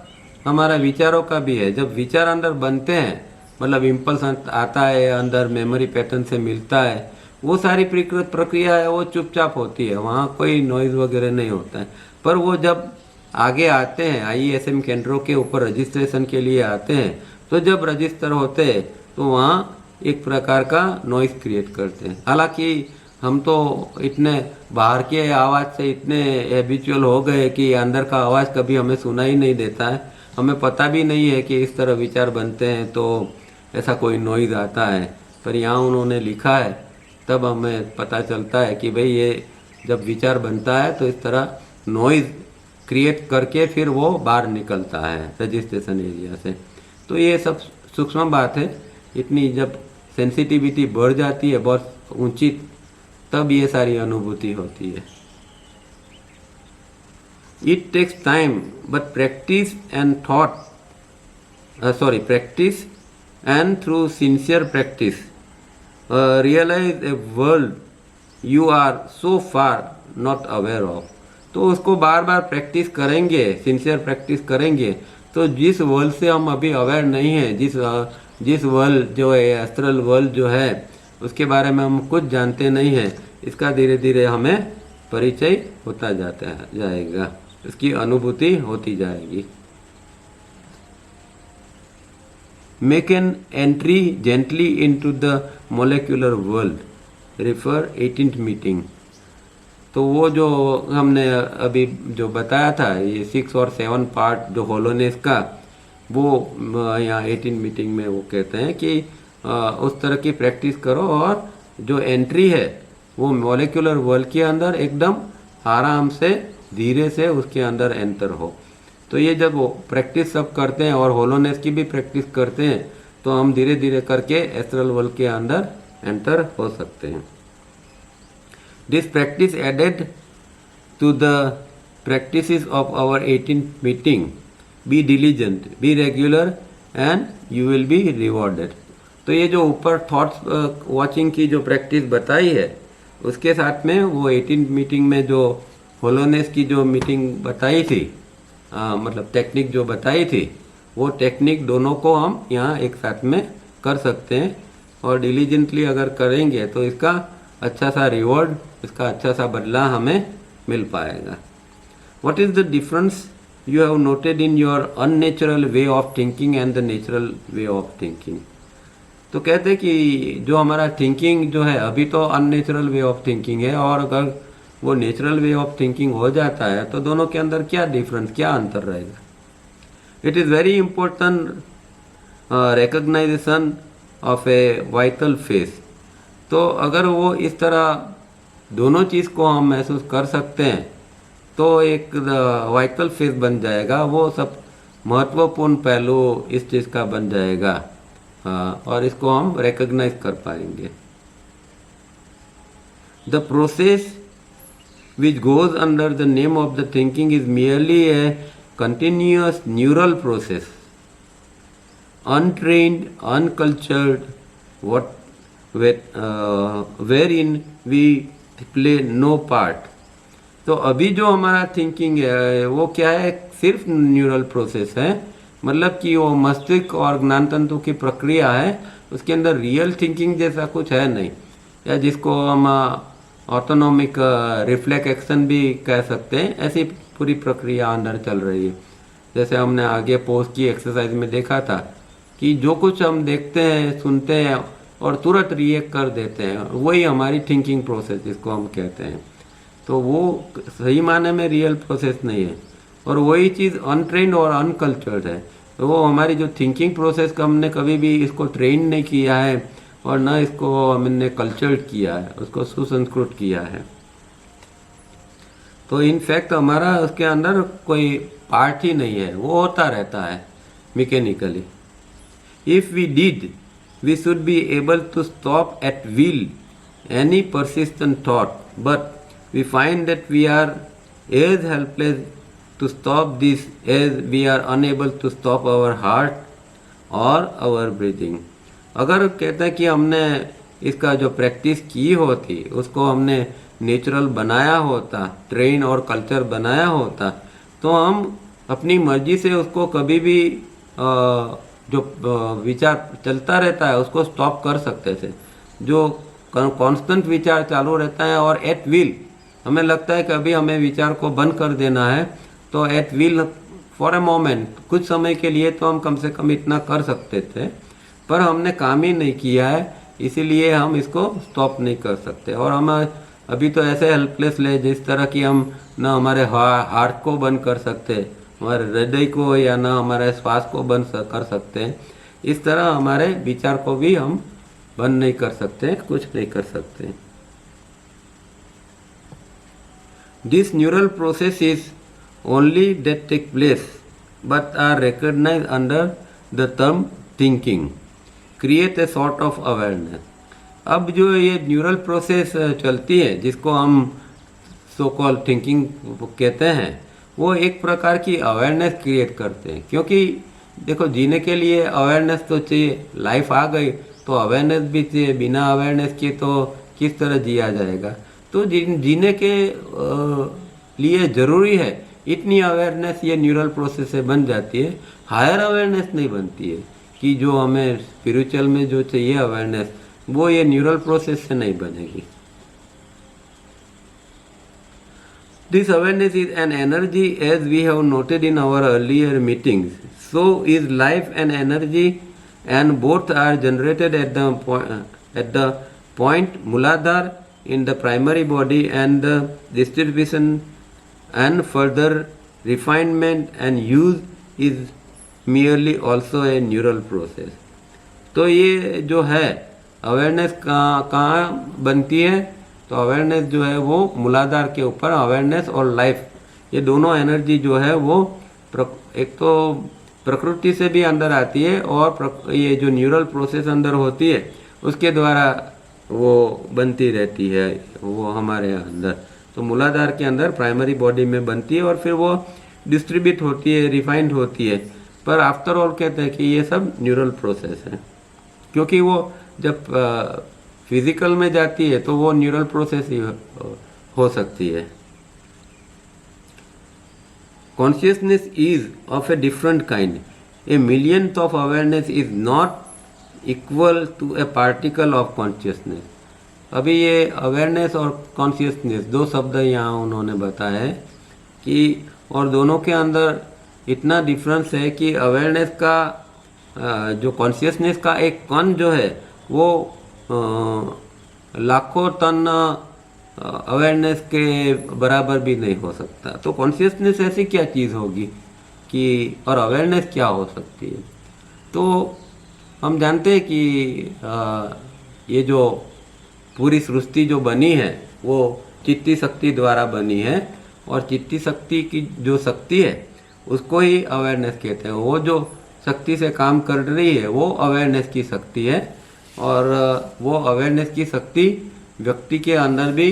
हमारा विचारों का भी है। जब विचार अंदर बनते हैं, मतलब इम्पल्स आता है अंदर, मेमोरी पैटर्न से मिलता है, वो सारी प्रक्रिया है वो चुपचाप होती है, वहाँ कोई नॉइज़ वगैरह नहीं होता है। पर वो जब आगे आते हैं IESM केंद्रों के ऊपर रजिस्ट्रेशन के लिए आते हैं, तो जब रजिस्टर होते हैं तो वहाँ एक प्रकार का नॉइज़ क्रिएट करते हैं। हालांकि हम तो इतने बाहर के आवाज़ से इतने हैबिचुअल हो गए कि अंदर का आवाज़ कभी हमें सुना ही नहीं देता है, हमें पता भी नहीं है कि इस तरह विचार बनते हैं तो ऐसा कोई नॉइज़ आता है। पर यहाँ उन्होंने लिखा है तब हमें पता चलता है कि भाई ये जब विचार बनता है तो इस तरह नॉइज़ क्रिएट करके फिर वो बाहर निकलता है रजिस्ट्रेशन एरिया से। तो ये सब सूक्ष्म बात है, इतनी जब सेंसिटिविटी बढ़ जाती है बहुत ऊंची, तब ये सारी अनुभूति होती है। It takes time but practice and practice and through sincere practice realise a world you are so far not aware of. तो उसको बार बार प्रैक्टिस करेंगे, सिंसियर प्रैक्टिस करेंगे, तो जिस वर्ल्ड से हम अभी अवेयर नहीं है, जिस वर्ल्ड जो है एस्ट्रल वर्ल्ड जो है उसके बारे में हम कुछ जानते नहीं हैं, इसका धीरे धीरे हमें परिचय होता जाएगा, इसकी अनुभूति होती जाएगी। Make an entry gently into the molecular world, refer 18th meeting. तो वो जो हमने अभी जो बताया था, ये 6 और 7 पार्ट जो होलोनेस का, वो यहाँ 18 मीटिंग में वो कहते हैं कि उस तरह की प्रैक्टिस करो और जो एंट्री है वो मॉलिक्यूलर वर्ल्ड के अंदर एकदम आराम से धीरे से उसके अंदर एंटर हो। तो ये जब वो प्रैक्टिस सब करते हैं और होलोनेस की भी प्रैक्टिस करते हैं तो हम धीरे धीरे करके एस्ट्रल वर्ल्ड के अंदर एंटर हो सकते हैं। This practice added to the practices of our 18th meeting. Be diligent, be regular and you will be rewarded. तो ये जो ऊपर थॉट्स वॉचिंग की जो प्रैक्टिस बताई है उसके साथ में वो 18th मीटिंग में जो होलोनेस की जो मीटिंग बताई थी, मतलब टेक्निक जो बताई थी, वो टेक्निक दोनों को हम यहाँ एक साथ में कर सकते हैं और डिलीजेंटली अगर करेंगे तो इसका अच्छा सा रिवॉर्ड, इसका अच्छा सा बदला हमें मिल पाएगा। What is the difference you have noted in your unnatural way of thinking and the natural way of thinking? तो कहते हैं कि जो हमारा थिंकिंग जो है अभी तो अननेचुरल वे ऑफ थिंकिंग है, और अगर वो नेचुरल वे ऑफ थिंकिंग हो जाता है तो दोनों के अंदर क्या डिफरेंस, क्या अंतर रहेगा। It is very important recognisation of a vital face. तो अगर वो इस तरह दोनों चीज़ को हम महसूस कर सकते हैं तो एक वाइटल फेस बन जाएगा, वो सब महत्वपूर्ण पहलू इस चीज़ का बन जाएगा और इसको हम रिकग्नाइज कर पाएंगे। The process which goes under the name of the thinking is merely a continuous neural process, untrained, uncultured, wherein we play no part. तो अभी जो हमारा थिंकिंग है वो क्या है, सिर्फ न्यूरल प्रोसेस है मतलब कि वो मस्तिष्क और ज्ञान तंतु की प्रक्रिया है, उसके अंदर रियल थिंकिंग जैसा कुछ है नहीं, या जिसको हम ऑटोनॉमिक रिफ्लेक्स एक्शन भी कह सकते हैं, ऐसी पूरी प्रक्रिया अंदर चल रही है। जैसे हमने आगे पोज की एक्सरसाइज में देखा था कि जो कुछ हम देखते हैं, सुनते हैं और तुरंत रिएक्ट कर देते हैं, वही हमारी थिंकिंग प्रोसेस जिसको हम कहते हैं। तो वो सही माने में रियल प्रोसेस नहीं है, और वही चीज़ अनट्रेंड और अनकल्चर्ड है। तो वो हमारी जो थिंकिंग प्रोसेस का हमने कभी भी इसको ट्रेन नहीं किया है और न इसको हमने कल्चर्ड किया है, उसको सुसंस्कृत किया है। तो इनफैक्ट हमारा उसके अंदर कोई पार्ट ही नहीं है, वो होता रहता है mechanically. If we did, we should be able to stop at will any persistent thought, but we find that we are as helpless to stop this as we are unable to stop our heart और our breathing। अगर कहते हैं कि हमने इसका जो practice की होती, उसको हमने नेचुरल बनाया होता, ट्रेन और कल्चर बनाया होता, तो हम अपनी मर्जी से उसको कभी भी जो विचार चलता रहता है उसको स्टॉप कर सकते थे। जो कांस्टेंट विचार चालू रहता है और एट विल हमें लगता है कि अभी हमें विचार को बंद कर देना है, तो at will for a moment, कुछ समय के लिए तो हम कम से कम इतना कर सकते थे, पर हमने काम ही नहीं किया है, इसीलिए हम इसको स्टॉप नहीं कर सकते। और हम अभी तो ऐसे हेल्पलेस ले जिस तरह की हम ना हमारे हार्ट को बंद कर सकते, हमारे हृदय को, या ना हमारे श्वास को बंद कर सकते हैं, इस तरह हमारे विचार को भी हम बंद नहीं कर सकते, कुछ नहीं कर सकते। This neural process is only that take place but are recognized under the term thinking, create a sort of awareness। अब जो ये न्यूरल प्रोसेस चलती है जिसको हम सो कॉल्ड थिंकिंग कहते हैं, वो एक प्रकार की अवेयरनेस क्रिएट करते हैं। क्योंकि देखो, जीने के लिए अवेयरनेस तो चाहिए, लाइफ आ गई तो अवेयरनेस भी चाहिए, बिना अवेयरनेस के तो किस तरह जिया जाएगा। तो जीने के लिए ज़रूरी है इतनी अवेयरनेस, ये न्यूरल प्रोसेस से बन जाती है। हायर अवेयरनेस नहीं बनती है कि जो हमें स्पिरिचुअल में जो चाहिए अवेयरनेस, वो ये न्यूरल प्रोसेस से नहीं बनेगी। This awareness is an energy as we have noted in our earlier meetings, so is life an energy and both are generated at the point Muladhar in the primary body, and the distribution and further refinement and use is merely also a neural process। तो ये जो है awareness कहाँ बनती है, तो awareness जो है वो मूलाधार के ऊपर, अवेयरनेस और लाइफ, ये दोनों एनर्जी जो है वो एक तो प्रकृति से भी अंदर आती है, और ये जो न्यूरल प्रोसेस अंदर होती है उसके द्वारा वो बनती रहती है वो हमारे अंदर। तो मूलाधार के अंदर प्राइमरी बॉडी में बनती है और फिर वो डिस्ट्रीब्यूट होती है, रिफाइंड होती है। पर आफ्टर ऑल कहते हैं कि ये सब न्यूरल प्रोसेस है, क्योंकि वो जब फिजिकल में जाती है तो वो न्यूरल प्रोसेस ही हो सकती है। Consciousness is of a different kind. A millionth of awareness is not equal to a particle of consciousness। अभी ये अवेयरनेस और कॉन्शियसनेस दो शब्द यहाँ उन्होंने बताया है कि, और दोनों के अंदर इतना डिफरेंस है कि अवेयरनेस का जो कॉन्शियसनेस का एक कण जो है वो लाखों टन अवेयरनेस के बराबर भी नहीं हो सकता। तो कॉन्शियसनेस ऐसी क्या चीज़ होगी कि, और अवेयरनेस क्या हो सकती है। तो हम जानते हैं कि ये जो पूरी सृष्टि जो बनी है वो चित्ती शक्ति द्वारा बनी है, और चित्ती शक्ति की जो शक्ति है उसको ही अवेयरनेस कहते हैं। वो जो शक्ति से काम कर रही है वो अवेयरनेस की शक्ति है, और वो अवेयरनेस की शक्ति व्यक्ति के अंदर भी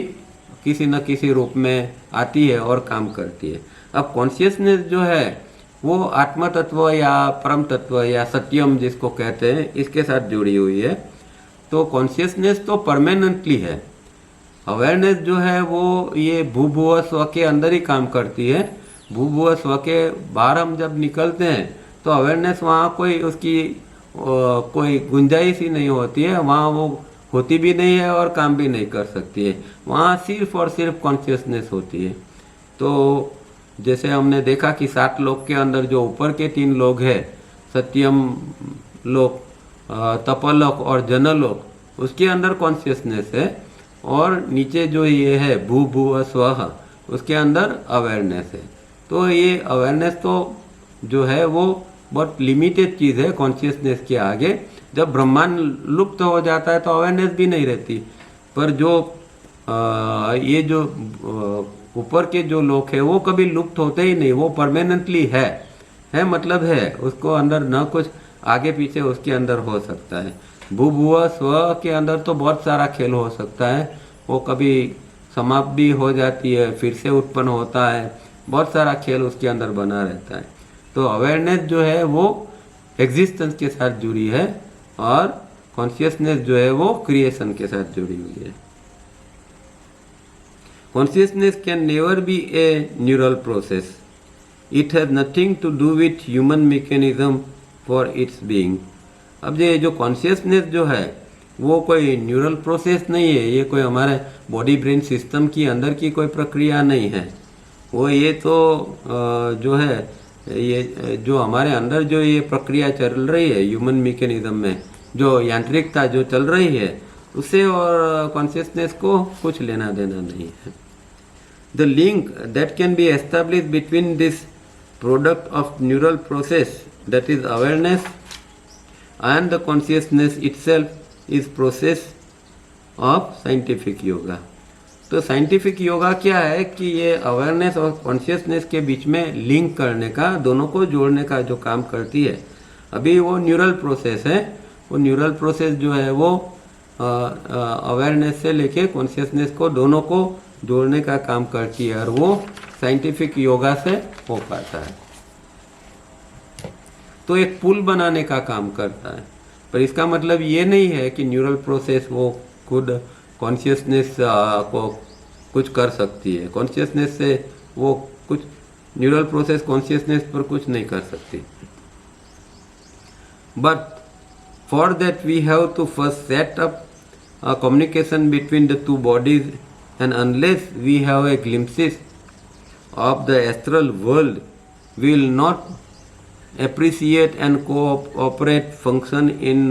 किसी न किसी रूप में आती है और काम करती है। अब कॉन्शियसनेस जो है वो आत्मा तत्व या परम तत्व या सत्यम जिसको कहते हैं, इसके साथ जुड़ी हुई है। तो कॉन्शियसनेस तो परमानेंटली है, अवेयरनेस जो है वो ये भूभुव स्व के अंदर ही काम करती है। भूभुव स्व के बाहर हम जब निकलते हैं तो अवेयरनेस वहाँ कोई उसकी कोई गुंजाइश ही नहीं होती है, वहाँ वो होती भी नहीं है और काम भी नहीं कर सकती है। वहाँ सिर्फ और सिर्फ कॉन्शियसनेस होती है। तो जैसे हमने देखा कि 7 लोक के अंदर जो ऊपर के 3 लोग हैं, सत्यम लोक, तपलोक और जनलोक, उसके अंदर कॉन्शियसनेस है, और नीचे जो ये है भू भुव स्वः, उसके अंदर अवेयरनेस है। तो ये अवेयरनेस तो जो है वो बहुत लिमिटेड चीज़ है कॉन्शियसनेस के आगे। जब ब्रह्मांड लुप्त हो जाता है तो अवेयरनेस भी नहीं रहती। पर जो ये जो ऊपर के जो लोग हैं वो कभी लुप्त होते ही नहीं, वो परमानेंटली है मतलब है, उसको अंदर न कुछ आगे पीछे उसके अंदर हो सकता है। भू भुव स्व के अंदर तो बहुत सारा खेल हो सकता है, वो कभी समाप्त भी हो जाती है, फिर से उत्पन्न होता है, बहुत सारा खेल उसके अंदर बना रहता है। तो अवेयरनेस जो है वो एग्जिस्टेंस के साथ जुड़ी है, और कॉन्शियसनेस जो है वो क्रिएशन के साथ जुड़ी हुई है। Consciousness can never be a neural process, it has nothing to do with human mechanism for its being. अब ये जो कॉन्शियसनेस जो है वो कोई न्यूरल प्रोसेस नहीं है, ये कोई हमारे बॉडी ब्रेन सिस्टम की अंदर की कोई प्रक्रिया नहीं है। वो ये तो जो है ये जो हमारे अंदर जो ये प्रक्रिया चल रही है ह्यूमन मैकेनिज्म में, जो यांत्रिकता जो चल रही है, उससे और कॉन्शियसनेस को कुछ लेना देना नहीं है। The link that can be establish between this product of neural process, that is awareness, and the consciousness itself is process of scientific yoga. तो साइंटिफिक योगा क्या है कि ये अवेयरनेस और कॉन्शियसनेस के बीच में लिंक करने का, दोनों को जोड़ने का जो काम करती है। अभी वो न्यूरल प्रोसेस है, वो न्यूरल प्रोसेस जो है वो अवेयरनेस से लेके कॉन्शियसनेस को दोनों को जोड़ने का काम करती है, और वो साइंटिफिक योगा से हो पाता है। तो एक पुल बनाने का काम करता है, पर इसका मतलब ये नहीं है कि न्यूरल प्रोसेस वो खुद कॉन्शियसनेस को कुछ कर सकती है। कॉन्शियसनेस से वो कुछ, न्यूरल प्रोसेस कॉन्शियसनेस पर कुछ नहीं कर सकती। But for that we have to first set up a communication between the two bodies, and unless we have a glimpses of the astral world, we will not appreciate and cooperate function in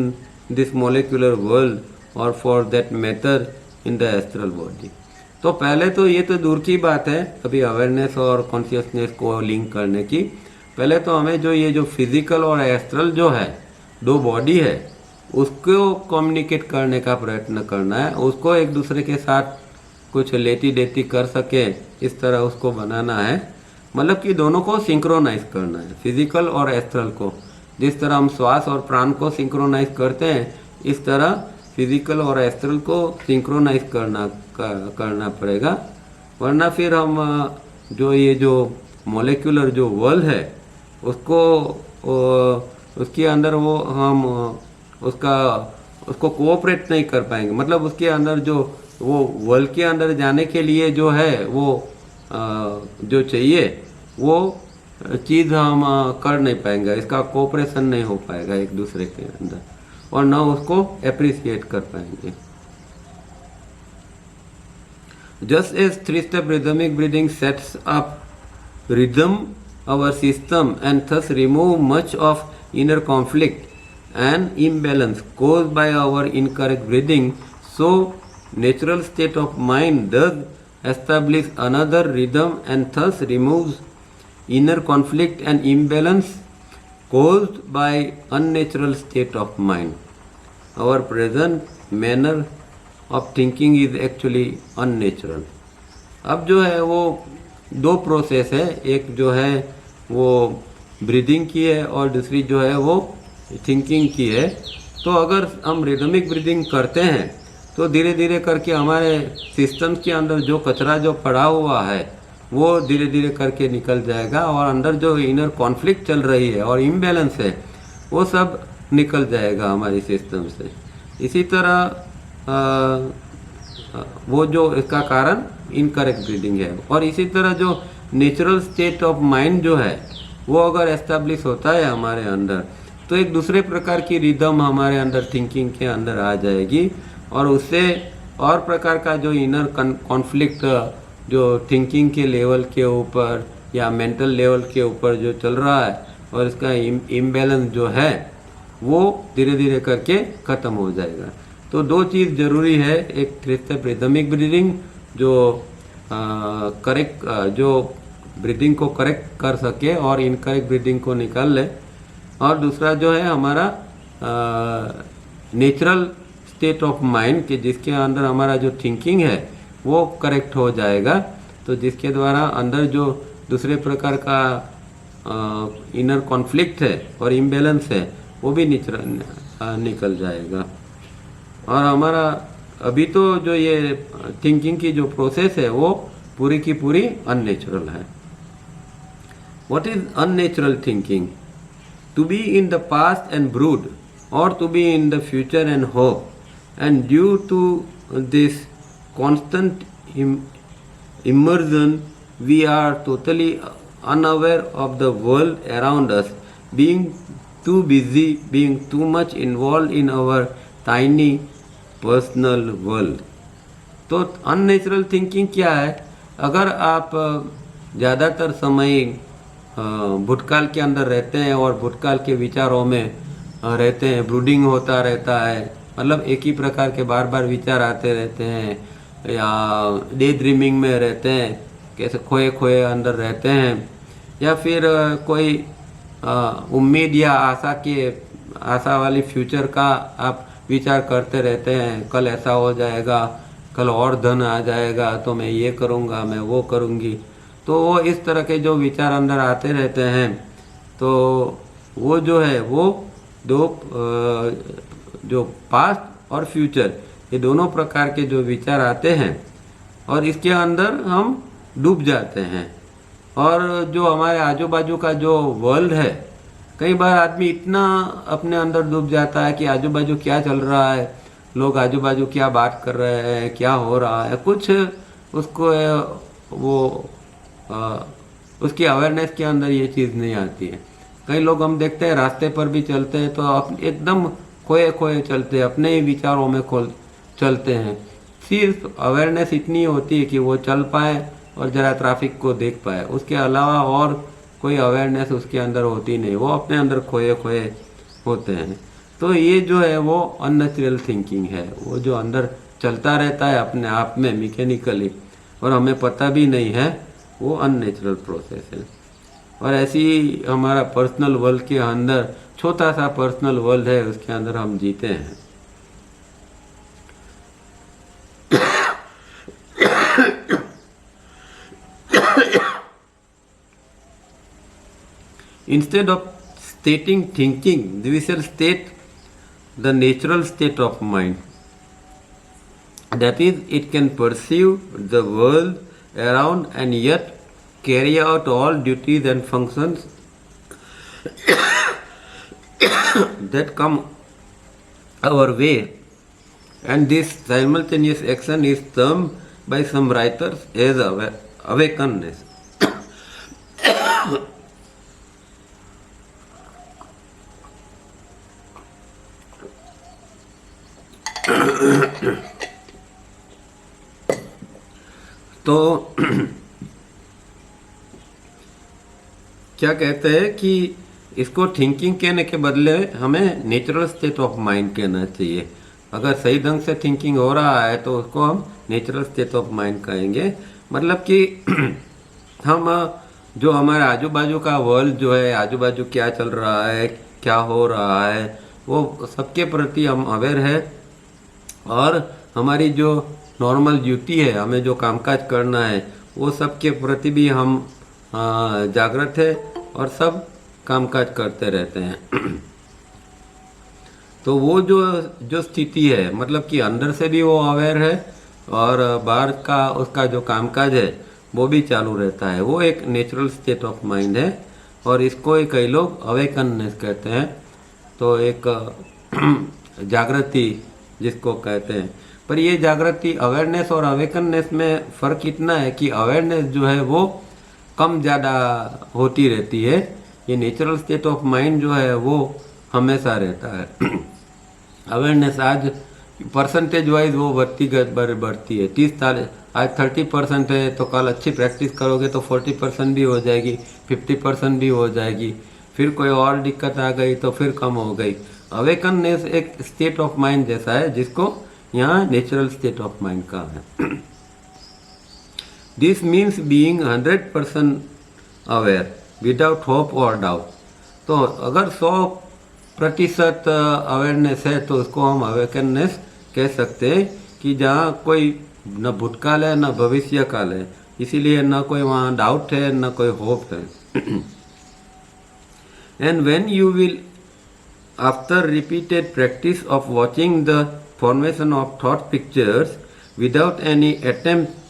this molecular world, or for that matter in the astral body. तो पहले तो ये तो दूर की बात है अभी अवेयरनेस और कॉन्शियसनेस को लिंक करने की। पहले तो हमें जो ये जो फिजिकल और एस्ट्रल जो है, दो बॉडी है, उसको कम्युनिकेट करने का प्रयत्न करना है, उसको एक दूसरे के साथ कुछ लेती देती कर सके, इस तरह उसको बनाना है। मतलब कि दोनों को सिंक्रोनाइज करना है, फिजिकल और एस्ट्रल को। जिस तरह हम श्वास और प्राण को सिंक्रोनाइज करते हैं, इस तरह फिजिकल और एस्ट्रल को सिंक्रोनाइज करना पड़ेगा, वरना फिर हम जो ये जो मोलेक्युलर जो वर्ल्ड है उसको उसके अंदर वो हम उसको कोऑपरेट नहीं कर पाएंगे। मतलब उसके अंदर जो वो वर्ल्ड के अंदर जाने के लिए जो है वो जो चाहिए वो चीज़ हम कर नहीं पाएंगे, इसका कोऑपरेशन नहीं हो पाएगा एक दूसरे के अंदर, और न उसको एप्रिसिएट कर पाएंगे। Just as 3-step rhythmic breathing sets up rhythm our system and thus remove much of inner conflict and imbalance caused by our incorrect breathing, so natural state of mind does establish another rhythm and thus removes inner conflict and imbalance caused by unnatural state of mind. Our present manner of thinking is actually unnatural. अब जो है वो दो process है, एक जो है वो ब्रीदिंग की है और दूसरी जो है वो थिंकिंग की है। तो अगर हम रिदमिक ब्रीदिंग करते हैं तो धीरे धीरे करके हमारे सिस्टम्स के अंदर जो कचरा जो पड़ा हुआ है वो धीरे धीरे करके निकल जाएगा, और अंदर जो इनर कॉन्फ्लिक्ट चल रही है और इम्बैलेंस है वो सब निकल जाएगा हमारी सिस्टम से। इसी तरह वो जो इसका कारण इनकरेक्ट ब्रीदिंग है। और इसी तरह जो नेचुरल स्टेट ऑफ माइंड जो है वो अगर एस्टेब्लिश होता है हमारे अंदर, तो एक दूसरे प्रकार की रिदम हमारे अंदर थिंकिंग के अंदर आ जाएगी, और उससे और प्रकार का जो इनर कॉन्फ्लिक्ट जो थिंकिंग के लेवल के ऊपर या मेंटल लेवल के ऊपर जो चल रहा है, और इसका इम्बैलेंस जो है वो धीरे धीरे करके ख़त्म हो जाएगा। तो दो चीज़ ज़रूरी है, एक 3 स्टेप रिदमिक ब्रीदिंग जो करेक्ट जो ब्रीदिंग को करेक्ट कर सके और इनकरेक्ट ब्रीदिंग को निकाल ले, और दूसरा जो है हमारा नेचुरल स्टेट ऑफ माइंड कि जिसके अंदर हमारा जो थिंकिंग है वो करेक्ट हो जाएगा, तो जिसके द्वारा अंदर जो दूसरे प्रकार का इनर कॉन्फ्लिक्ट है और इम्बैलेंस है वो भी निकल जाएगा। और हमारा अभी तो जो ये थिंकिंग की जो प्रोसेस है वो पूरी की पूरी अननेचुरल है। What is unnatural thinking? To be in the past and brood, or to be in the future and hope, and due to this constant immersion we are totally unaware of the world around us, being too busy, being too much involved in our tiny personal world. तो unnatural thinking क्या है? अगर आप ज़्यादातर समय भूतकाल के अंदर रहते हैं और भूतकाल के विचारों में रहते हैं, ब्रूडिंग होता रहता है, मतलब एक ही प्रकार के बार बार विचार आते रहते हैं, या डे ड्रीमिंग में रहते हैं, कैसे खोए खोए अंदर रहते हैं, या फिर कोई उम्मीद या आशा वाली फ्यूचर का आप विचार करते रहते हैं, कल ऐसा हो जाएगा, कल और धन आ जाएगा तो मैं ये करूँगा, मैं वो करूँगी। तो वो इस तरह के जो विचार अंदर आते रहते हैं, तो वो जो है वो दो जो पास्ट और फ्यूचर, ये दोनों प्रकार के जो विचार आते हैं और इसके अंदर हम डूब जाते हैं। और जो हमारे आजू बाजू का जो वर्ल्ड है, कई बार आदमी इतना अपने अंदर डूब जाता है कि आजू बाजू क्या चल रहा है, लोग आजू बाजू क्या बात कर रहे हैं, क्या हो रहा है, कुछ उसको वो उसकी अवेयरनेस के अंदर ये चीज़ नहीं आती है। कई लोग हम देखते हैं रास्ते पर भी चलते हैं तो एकदम खोए खोए चलते हैं, अपने ही विचारों में चलते हैं। सिर्फ अवेयरनेस इतनी होती है कि वो चल पाए और ज़रा ट्रैफिक को देख पाए, उसके अलावा और कोई अवेयरनेस उसके अंदर होती नहीं, वो अपने अंदर खोए खोए होते हैं। तो ये जो है वो अननेचुरल थिंकिंग है, वो जो अंदर चलता रहता है अपने आप में मैकेनिकली और हमें पता भी नहीं है, वो अननेचुरल प्रोसेस है। और ऐसी हमारा पर्सनल वर्ल्ड के अंदर छोटा सा पर्सनल वर्ल्ड है, उसके अंदर हम जीते हैं। Instead of stating thinking, we shall state the natural state of mind. That is, it can perceive the world around and yet carry out all duties and functions that come our way, and this simultaneous action is termed by some writers as awakenness. तो क्या कहते हैं कि इसको thinking कहने के बदले हमें नेचुरल स्टेट ऑफ माइंड कहना चाहिए। अगर सही ढंग से थिंकिंग हो रहा है तो उसको हम नेचुरल स्टेट ऑफ माइंड कहेंगे। मतलब कि हम जो हमारे आजू बाजू का वर्ल्ड जो है, आजू बाजू क्या चल रहा है, क्या हो रहा है, वो सबके प्रति हम अवेयर है, और हमारी जो नॉर्मल ड्यूटी है, हमें जो कामकाज करना है, वो सब के प्रति भी हम जागृत है और सब कामकाज करते रहते हैं। तो वो जो स्थिति है, मतलब कि अंदर से भी वो अवेयर है और बाहर का उसका जो कामकाज है वो भी चालू रहता है, वो एक नेचुरल स्टेट ऑफ माइंड है। और इसको कई लोग अवेकननेस कहते हैं, तो एक जागृति जिसको कहते हैं। पर ये जागृति, अवेयरनेस और अवेकननेस में फ़र्क इतना है कि अवेयरनेस जो है वो कम ज़्यादा होती रहती है, ये नेचुरल स्टेट ऑफ माइंड जो है वो हमेशा रहता है। अवेयरनेस आज परसेंटेज वाइज वो बढ़ती है। 30 साल आज 30% है तो कल अच्छी प्रैक्टिस करोगे तो 40% भी हो जाएगी, 50% भी हो जाएगी, फिर कोई और दिक्कत आ गई तो फिर कम हो गई। अवेकननेस एक स्टेट ऑफ माइंड जैसा है जिसको यहाँ नेचुरल स्टेट ऑफ माइंड का है। This means being 100% aware without hope और डाउट। तो अगर 100% अवेयरनेस है तो उसको हम अवेकननेस कह सकते हैं कि जहाँ कोई न भूतकाल है न भविष्य काल है, इसीलिए न कोई वहाँ डाउट है न कोई होप है। And when you will after repeated practice of watching the formation of thought pictures without any attempt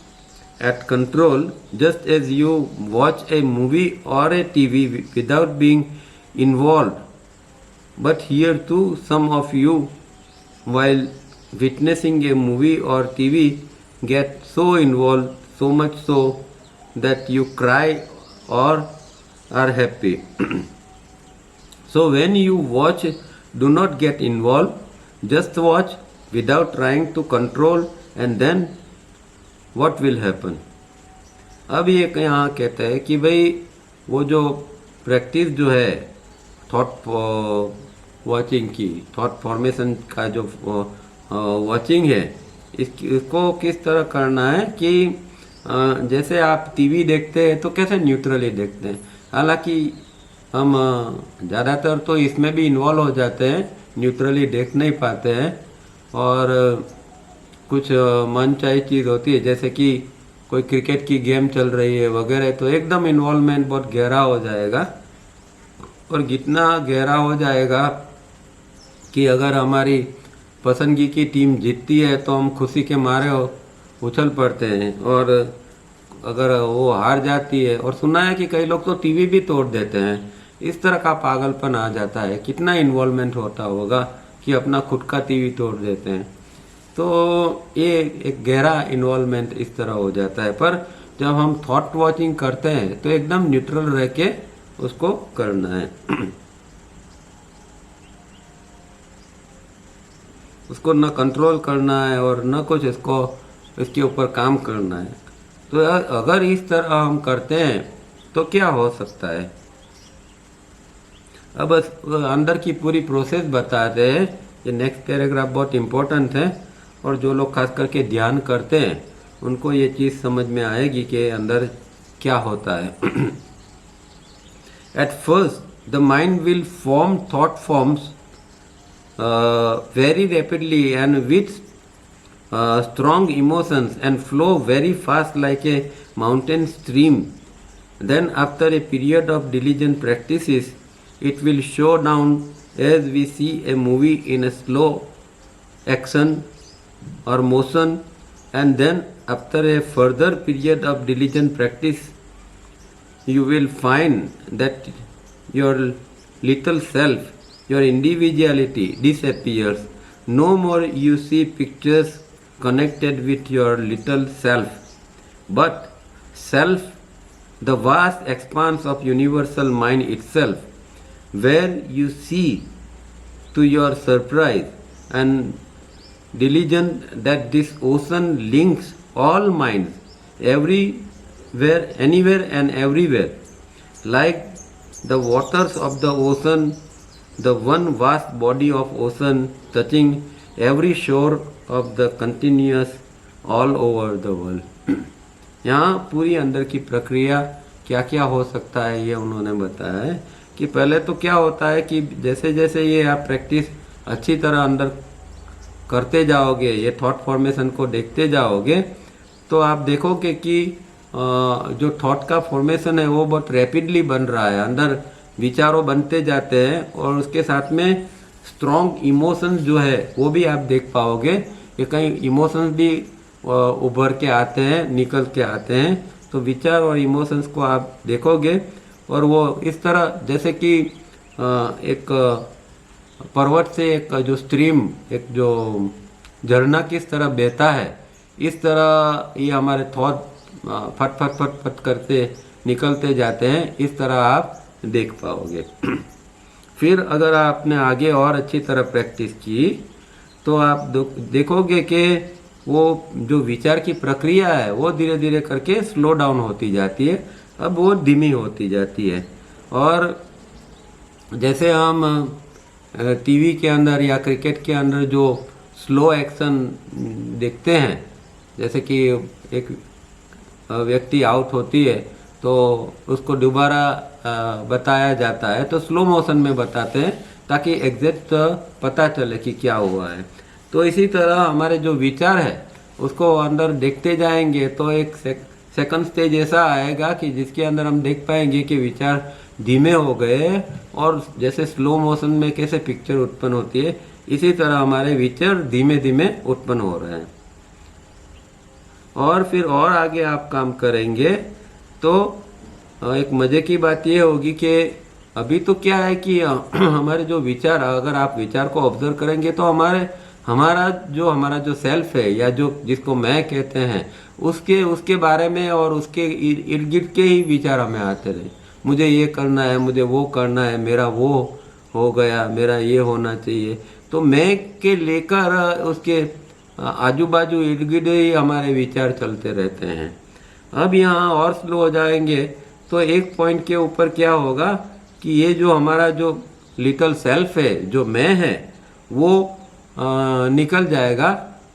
at control, just as you watch a movie or a TV without being involved. But here too, some of you, while witnessing a movie or TV, get so involved, so much so that you cry or are happy. So when you watch, do not get involved, just watch without trying to control, and then what will happen? अब ये यहाँ कहता है कि भाई वो जो practice जो है थॉट वॉचिंग की, थॉट फॉर्मेशन का जो वॉचिंग है, इसको किस तरह करना है कि जैसे आप टीवी देखते हैं तो कैसे न्यूट्रली देखते हैं। हालांकि हम ज़्यादातर तो इसमें भी इन्वॉल्व हो जाते हैं, न्यूट्रली देख नहीं पाते हैं, और कुछ मनचाही चीज़ होती है जैसे कि कोई क्रिकेट की गेम चल रही है वगैरह, तो एकदम इन्वॉल्वमेंट बहुत गहरा हो जाएगा, और जितना गहरा हो जाएगा कि अगर हमारी पसंदगी की टीम जीतती है तो हम खुशी के मारे उछल पड़ते हैं, और अगर वो हार जाती है, और सुना है कि कई लोग तो टीवी भी तोड़ देते हैं, इस तरह का पागलपन आ जाता है। कितना इन्वॉल्वमेंट होता होगा कि अपना खुद का टीवी तोड़ देते हैं। तो ये एक गहरा इन्वॉल्वमेंट इस तरह हो जाता है। पर जब हम थॉट वॉचिंग करते हैं तो एकदम न्यूट्रल रह के उसको करना है। उसको न कंट्रोल करना है और न कुछ इसके ऊपर काम करना है। तो अगर इस तरह हम करते हैं तो क्या हो सकता है। अब अंदर की पूरी प्रोसेस बताते हैं। ये नेक्स्ट पैराग्राफ बहुत इम्पोर्टेंट है, और जो लोग खास करके ध्यान करते हैं उनको ये चीज़ समझ में आएगी कि अंदर क्या होता है। At first the mind will form thought forms very rapidly and with strong emotions and flow very fast like a mountain stream. Then after a period of diligent practices, it will show down as we see a movie in a slow action or motion, and then after a further period of diligent practice, you will find that your little self, your individuality disappears. No more you see pictures connected with your little self, but self, the vast expanse of universal mind itself, where you see to your surprise and diligence that this ocean links all minds, everywhere, anywhere and everywhere, like the waters of the ocean, the one vast body of ocean touching every shore of the continuous all over the world. यहाँ पूरी अंदर की प्रक्रिया क्या क्या हो सकता है ये उन्होंने बताया है कि पहले तो क्या होता है कि जैसे जैसे ये आप प्रैक्टिस अच्छी तरह अंदर करते जाओगे, ये थॉट फॉर्मेशन को देखते जाओगे, तो आप देखोगे कि जो थॉट का फॉर्मेशन है वो बहुत रैपिडली बन रहा है, अंदर विचारों बनते जाते हैं, और उसके साथ में स्ट्रॉन्ग इमोशंस जो है वो भी आप देख पाओगे कि कई इमोशंस भी उभर के आते हैं, निकल के आते हैं। तो विचार और इमोशंस को आप देखोगे, और वो इस तरह जैसे कि एक पर्वत से एक जो स्ट्रीम, एक जो झरना किस तरह बहता है, इस तरह ये हमारे थॉट फट फट फट फट करते निकलते जाते हैं। इस तरह आप देख पाओगे। फिर अगर आपने आगे और अच्छी तरह प्रैक्टिस की तो आप देखोगे कि वो जो विचार की प्रक्रिया है वो धीरे धीरे करके स्लो डाउन होती जाती है, अब वो धीमी होती जाती है। और जैसे हम टीवी के अंदर या क्रिकेट के अंदर जो स्लो एक्शन देखते हैं, जैसे कि एक व्यक्ति आउट होती है तो उसको दोबारा बताया जाता है, तो स्लो मोशन में बताते हैं ताकि एग्जैक्ट पता चले कि क्या हुआ है। तो इसी तरह हमारे जो विचार है उसको अंदर देखते जाएंगे तो एक सेकंड स्टेज ऐसा आएगा कि जिसके अंदर हम देख पाएंगे कि विचार धीमे हो गए, और जैसे स्लो मोशन में कैसे पिक्चर उत्पन्न होती है इसी तरह हमारे विचार धीमे धीमे उत्पन्न हो रहे हैं। और फिर और आगे आप काम करेंगे तो एक मजे की बात यह होगी कि अभी तो क्या है कि हमारे जो विचार, अगर आप विचार को ऑब्जर्व करेंगे तो हमारा जो सेल्फ है या जो जिसको मैं कहते हैं उसके बारे में और उसके इर्द गिर्द के ही विचार हमें आते रहे। मुझे ये करना है, मुझे वो करना है, मेरा वो हो गया, मेरा ये होना चाहिए। तो मैं के लेकर उसके आजू बाजू इर्द गिर्द ही हमारे विचार चलते रहते हैं। अब यहाँ और स्लो हो जाएंगे तो एक पॉइंट के ऊपर क्या होगा कि ये जो हमारा जो लिटिल सेल्फ है, जो मैं है, वो निकल जाएगा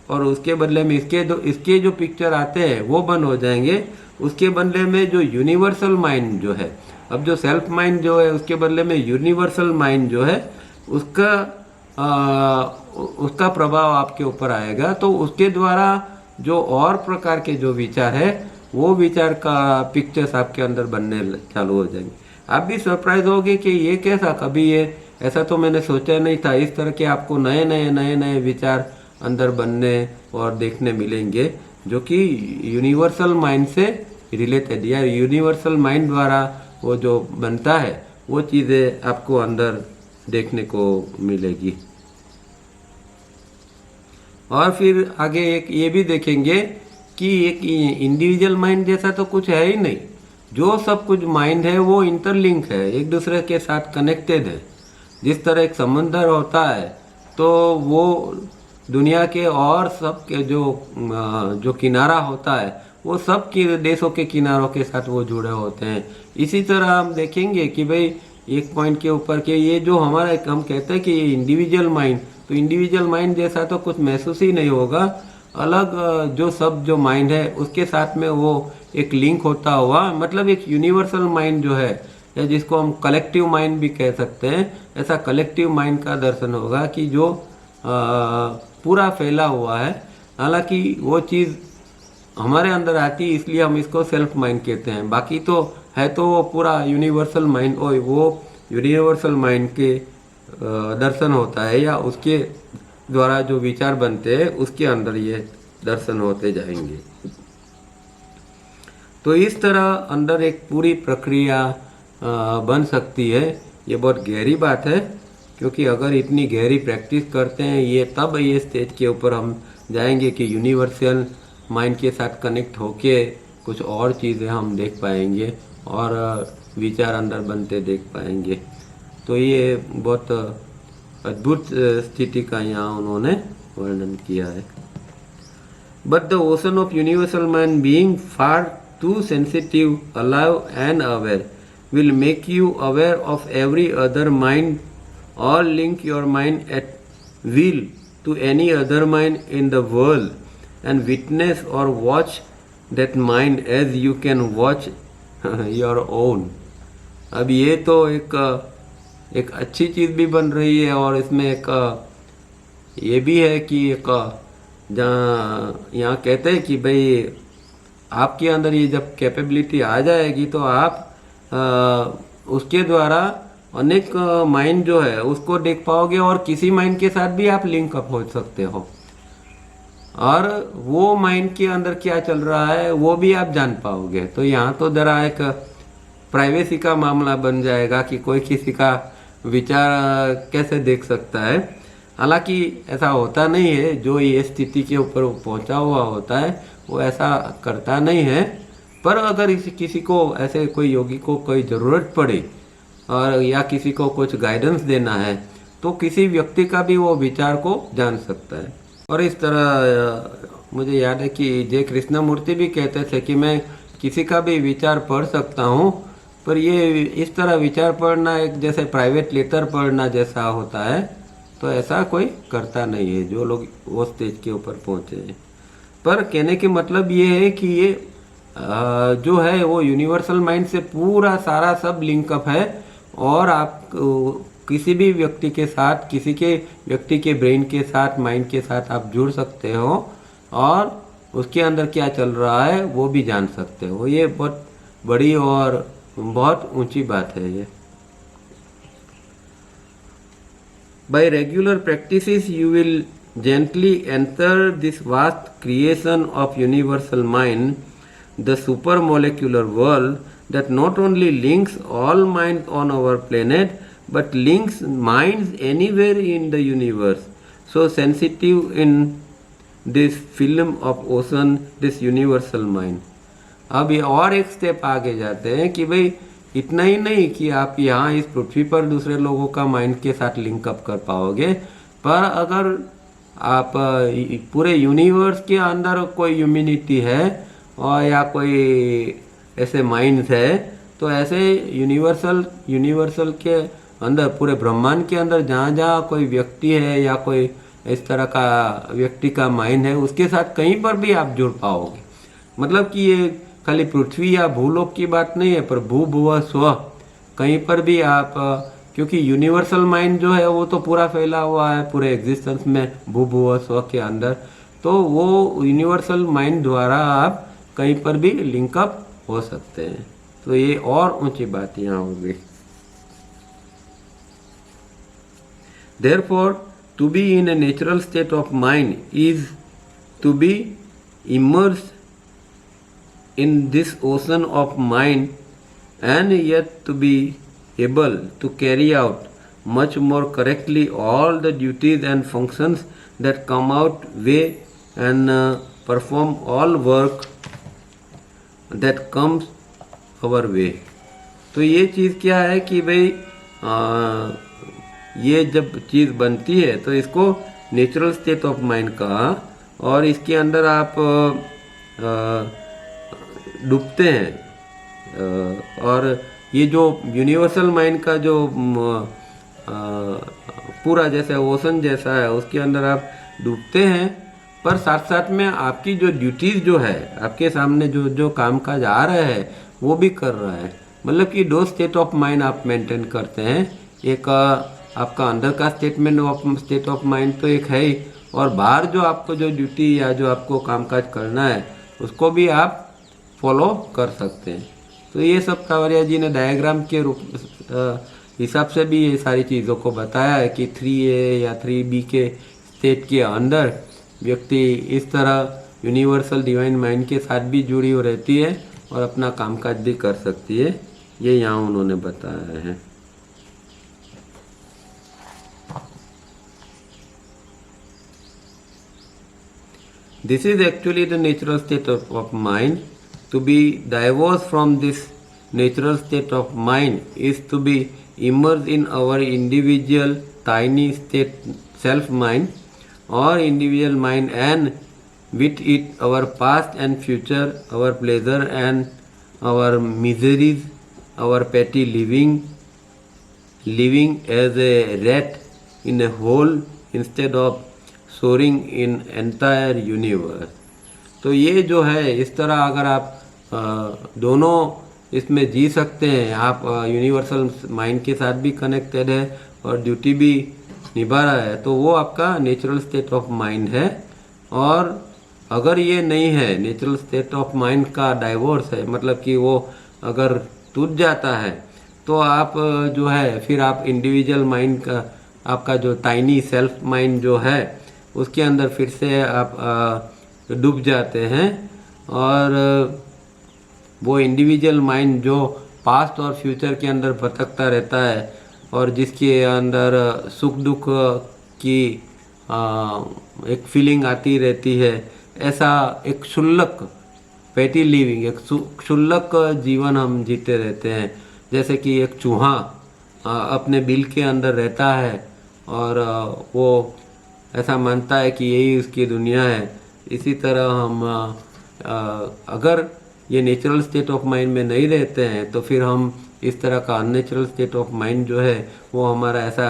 और उसके बदले में इसके जो पिक्चर आते हैं वो बंद हो जाएंगे। उसके बदले में जो यूनिवर्सल माइंड जो है, अब जो सेल्फ माइंड जो है उसके बदले में यूनिवर्सल माइंड जो है उसका प्रभाव आपके ऊपर आएगा। तो उसके द्वारा जो और प्रकार के जो विचार है वो विचार का पिक्चर्स आपके अंदर बनने चालू हो जाएंगे। आप भी सरप्राइज होगे कि ये कैसा, कभी ये ऐसा तो मैंने सोचा नहीं था। इस तरह के आपको नए नए विचार अंदर बनने और देखने मिलेंगे जो कि यूनिवर्सल माइंड से रिलेटेड या यूनिवर्सल माइंड द्वारा वो जो बनता है वो चीज़ें आपको अंदर देखने को मिलेगी। और फिर आगे एक ये भी देखेंगे कि एक इंडिविजुअल माइंड जैसा तो कुछ है ही नहीं। जो सब कुछ माइंड है वो इंटरलिंक है, एक दूसरे के साथ कनेक्टेड है। जिस तरह एक समंदर होता है तो वो दुनिया के और सब के जो किनारा होता है वो सब देशों के किनारों के साथ वो जुड़े होते हैं। इसी तरह हम देखेंगे कि भाई एक पॉइंट के ऊपर के ये जो हमारा हम कहते हैं कि ये इंडिविजुअल माइंड, तो इंडिविजुअल माइंड जैसा तो कुछ महसूस ही नहीं होगा। अलग जो माइंड है उसके साथ में वो एक लिंक होता हुआ, मतलब एक यूनिवर्सल माइंड जो है या जिसको हम कलेक्टिव माइंड भी कह सकते हैं, ऐसा कलेक्टिव माइंड का दर्शन होगा कि जो पूरा फैला हुआ है। हालांकि वो चीज़ हमारे अंदर आती है इसलिए हम इसको सेल्फ माइंड कहते हैं। बाकी तो है तो वो पूरा यूनिवर्सल माइंड, और वो यूनिवर्सल माइंड के दर्शन होता है या उसके द्वारा जो विचार बनते हैं उसके अंदर ये दर्शन होते जाएंगे। तो इस तरह अंदर एक पूरी प्रक्रिया बन सकती है। ये बहुत गहरी बात है, क्योंकि अगर इतनी गहरी प्रैक्टिस करते हैं ये तब ये स्टेज के ऊपर हम जाएंगे कि यूनिवर्सल माइंड के साथ कनेक्ट होके कुछ और चीज़ें हम देख पाएंगे और विचार अंदर बनते देख पाएंगे। तो ये बहुत अद्भुत स्थिति का यहाँ उन्होंने वर्णन किया है। But the ocean of universal mind being far too sensitive, alive and aware will make you aware of every other mind or link your mind at will to any other mind in the world and witness or watch that mind as you can watch your own। अब ये तो एक अच्छी चीज़ भी बन रही है और इसमें एक ये भी है कि एक जहाँ यहाँ कहते हैं कि भाई आपके अंदर ये जब कैपेबिलिटी आ जाएगी तो आप उसके द्वारा अनेक माइंड जो है उसको देख पाओगे और किसी माइंड के साथ भी आप लिंक अप हो सकते हो और वो माइंड के अंदर क्या चल रहा है वो भी आप जान पाओगे। तो यहाँ तो जरा एक प्राइवेसी का मामला बन जाएगा कि कोई किसी का विचार कैसे देख सकता है। हालांकि ऐसा होता नहीं है, जो ये स्थिति के ऊपर पहुंचा हुआ होता है वो ऐसा करता नहीं है। पर अगर किसी को ऐसे कोई योगी को कोई ज़रूरत पड़े और या किसी को कुछ गाइडेंस देना है तो किसी व्यक्ति का भी वो विचार को जान सकता है। और इस तरह मुझे याद है कि जय कृष्णमूर्ति भी कहते थे कि मैं किसी का भी विचार पढ़ सकता हूँ, पर ये इस तरह विचार पढ़ना एक जैसे प्राइवेट लेटर पढ़ना जैसा होता है, तो ऐसा कोई करता नहीं है जो लोग वो स्टेज के ऊपर पहुँचे हैं। पर कहने के मतलब ये है कि ये जो है वो यूनिवर्सल माइंड से पूरा सारा सब लिंकअप है, और आप किसी भी व्यक्ति के साथ, किसी के व्यक्ति के ब्रेन के साथ, माइंड के साथ आप जुड़ सकते हो और उसके अंदर क्या चल रहा है वो भी जान सकते हो। ये बहुत बड़ी और बहुत ऊंची बात है ये। By regular practices you will gently enter this vast creation of universal mind, the supermolecular world that not only links all minds on our planet but links minds anywhere in the universe, so sensitive in this film of ocean, this universal mind। अब ये और एक step आगे जाते हैं कि भाई इतना ही नहीं कि आप यहाँ इस पृथ्वी पर दूसरे लोगों का माइंड के साथ लिंकअप कर पाओगे, पर अगर आप पूरे यूनिवर्स के अंदर कोई ह्यूमैनिटी है और या कोई ऐसे माइंड्स है, तो ऐसे यूनिवर्सल के अंदर, पूरे ब्रह्मांड के अंदर जहाँ जहाँ कोई व्यक्ति है या कोई इस तरह का व्यक्ति का माइंड है, उसके साथ कहीं पर भी आप जुड़ पाओगे। मतलब कि ये खाली पृथ्वी या भूलोक की बात नहीं है, पर भू भुव स्व कहीं पर भी आप, क्योंकि यूनिवर्सल माइंड जो है वो तो पूरा फैला हुआ है पूरे एग्जिस्टेंस में भू भुव स्व के अंदर, तो वो यूनिवर्सल माइंड द्वारा आप कहीं पर भी लिंकअप हो सकते हैं। तो ये और ऊंची बात यहाँ होगी। Therefore, to be in a natural state of mind is to be immersed in this ocean of mind, and yet to be able to carry out much more correctly all the duties and functions that come out way, and perform all work that comes our way। तो ये चीज़ क्या है कि भाई ये जब चीज़ बनती है तो इसको नेचुरल स्टेट ऑफ माइंड कहा, और इसके अंदर आप डूबते हैं, और ये जो यूनिवर्सल माइंड का जो पूरा जैसे ओशन जैसा है उसके अंदर आप डूबते हैं, पर साथ साथ में आपकी जो ड्यूटीज़ जो है आपके सामने जो जो काम काज आ रहा है वो भी कर रहा है। मतलब कि दो स्टेट ऑफ माइंड आप मेंटेन करते हैं, एक आपका अंदर का स्टेट ऑफ माइंड तो एक है ही, और बाहर जो आपको जो ड्यूटी या जो आपको कामकाज करना है उसको भी आप फॉलो कर सकते हैं। तो ये सब कावरिया जी ने डायग्राम के रूप हिसाब से भी ये सारी चीज़ों को बताया है कि 3A या 3B के स्टेट के अंदर व्यक्ति इस तरह यूनिवर्सल डिवाइन माइंड के साथ भी जुड़ी हो रहती है और अपना कामकाज भी कर सकती है। ये यहाँ उन्होंने बताया है। This is actually the natural state of mind. To be divorced from this natural state of mind is to be immersed in our individual tiny state self mind or individual mind, and with it our past and future, our pleasure and our miseries, our petty living as a rat in a hole instead of soaring in entire universe। तो ये जो है इस तरह अगर आप दोनों इसमें जी सकते हैं, आप यूनिवर्सल माइंड के साथ भी कनेक्टेड है और ड्यूटी भी निभा रहा है, तो वो आपका नेचुरल स्टेट ऑफ माइंड है। और अगर ये नहीं है, नेचुरल स्टेट ऑफ माइंड का डाइवोर्स है, मतलब कि वो अगर टूट जाता है, तो आप जो है फिर आप इंडिविजुअल माइंड का, आपका जो टाइनी सेल्फ माइंड जो है उसके अंदर फिर से आप डूब जाते हैं, और वो इंडिविजुअल माइंड जो पास्ट और फ्यूचर के अंदर भटकता रहता है और जिसके अंदर सुख दुख की एक फीलिंग आती रहती है, ऐसा एक क्षुल्लक पेटी लिविंग, एक क्षुल्लक जीवन हम जीते रहते हैं। जैसे कि एक चूहा अपने बिल के अंदर रहता है और वो ऐसा मानता है कि यही उसकी दुनिया है। इसी तरह हम अगर ये नेचुरल स्टेट ऑफ माइंड में नहीं रहते हैं तो फिर हम इस तरह का अननेचुरल स्टेट ऑफ माइंड जो है वो हमारा ऐसा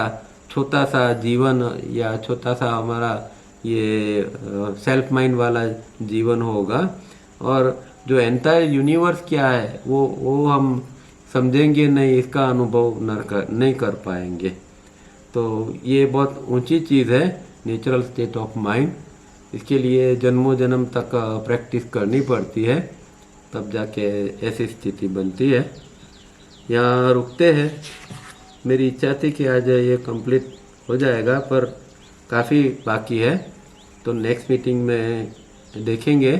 छोटा सा जीवन या छोटा सा हमारा ये सेल्फ माइंड वाला जीवन होगा। और जो एंटायर यूनिवर्स क्या है वो हम समझेंगे नहीं, इसका अनुभव नहीं कर पाएंगे। तो ये बहुत ऊंची चीज़ है नेचुरल स्टेट ऑफ माइंड। इसके लिए जन्मों जन्म तक प्रैक्टिस करनी पड़ती है, तब जाके ऐसी स्थिति बनती है। यहाँ रुकते हैं। मेरी इच्छा थी कि आज ये कंप्लीट हो जाएगा पर काफ़ी बाकी है, तो नेक्स्ट मीटिंग में देखेंगे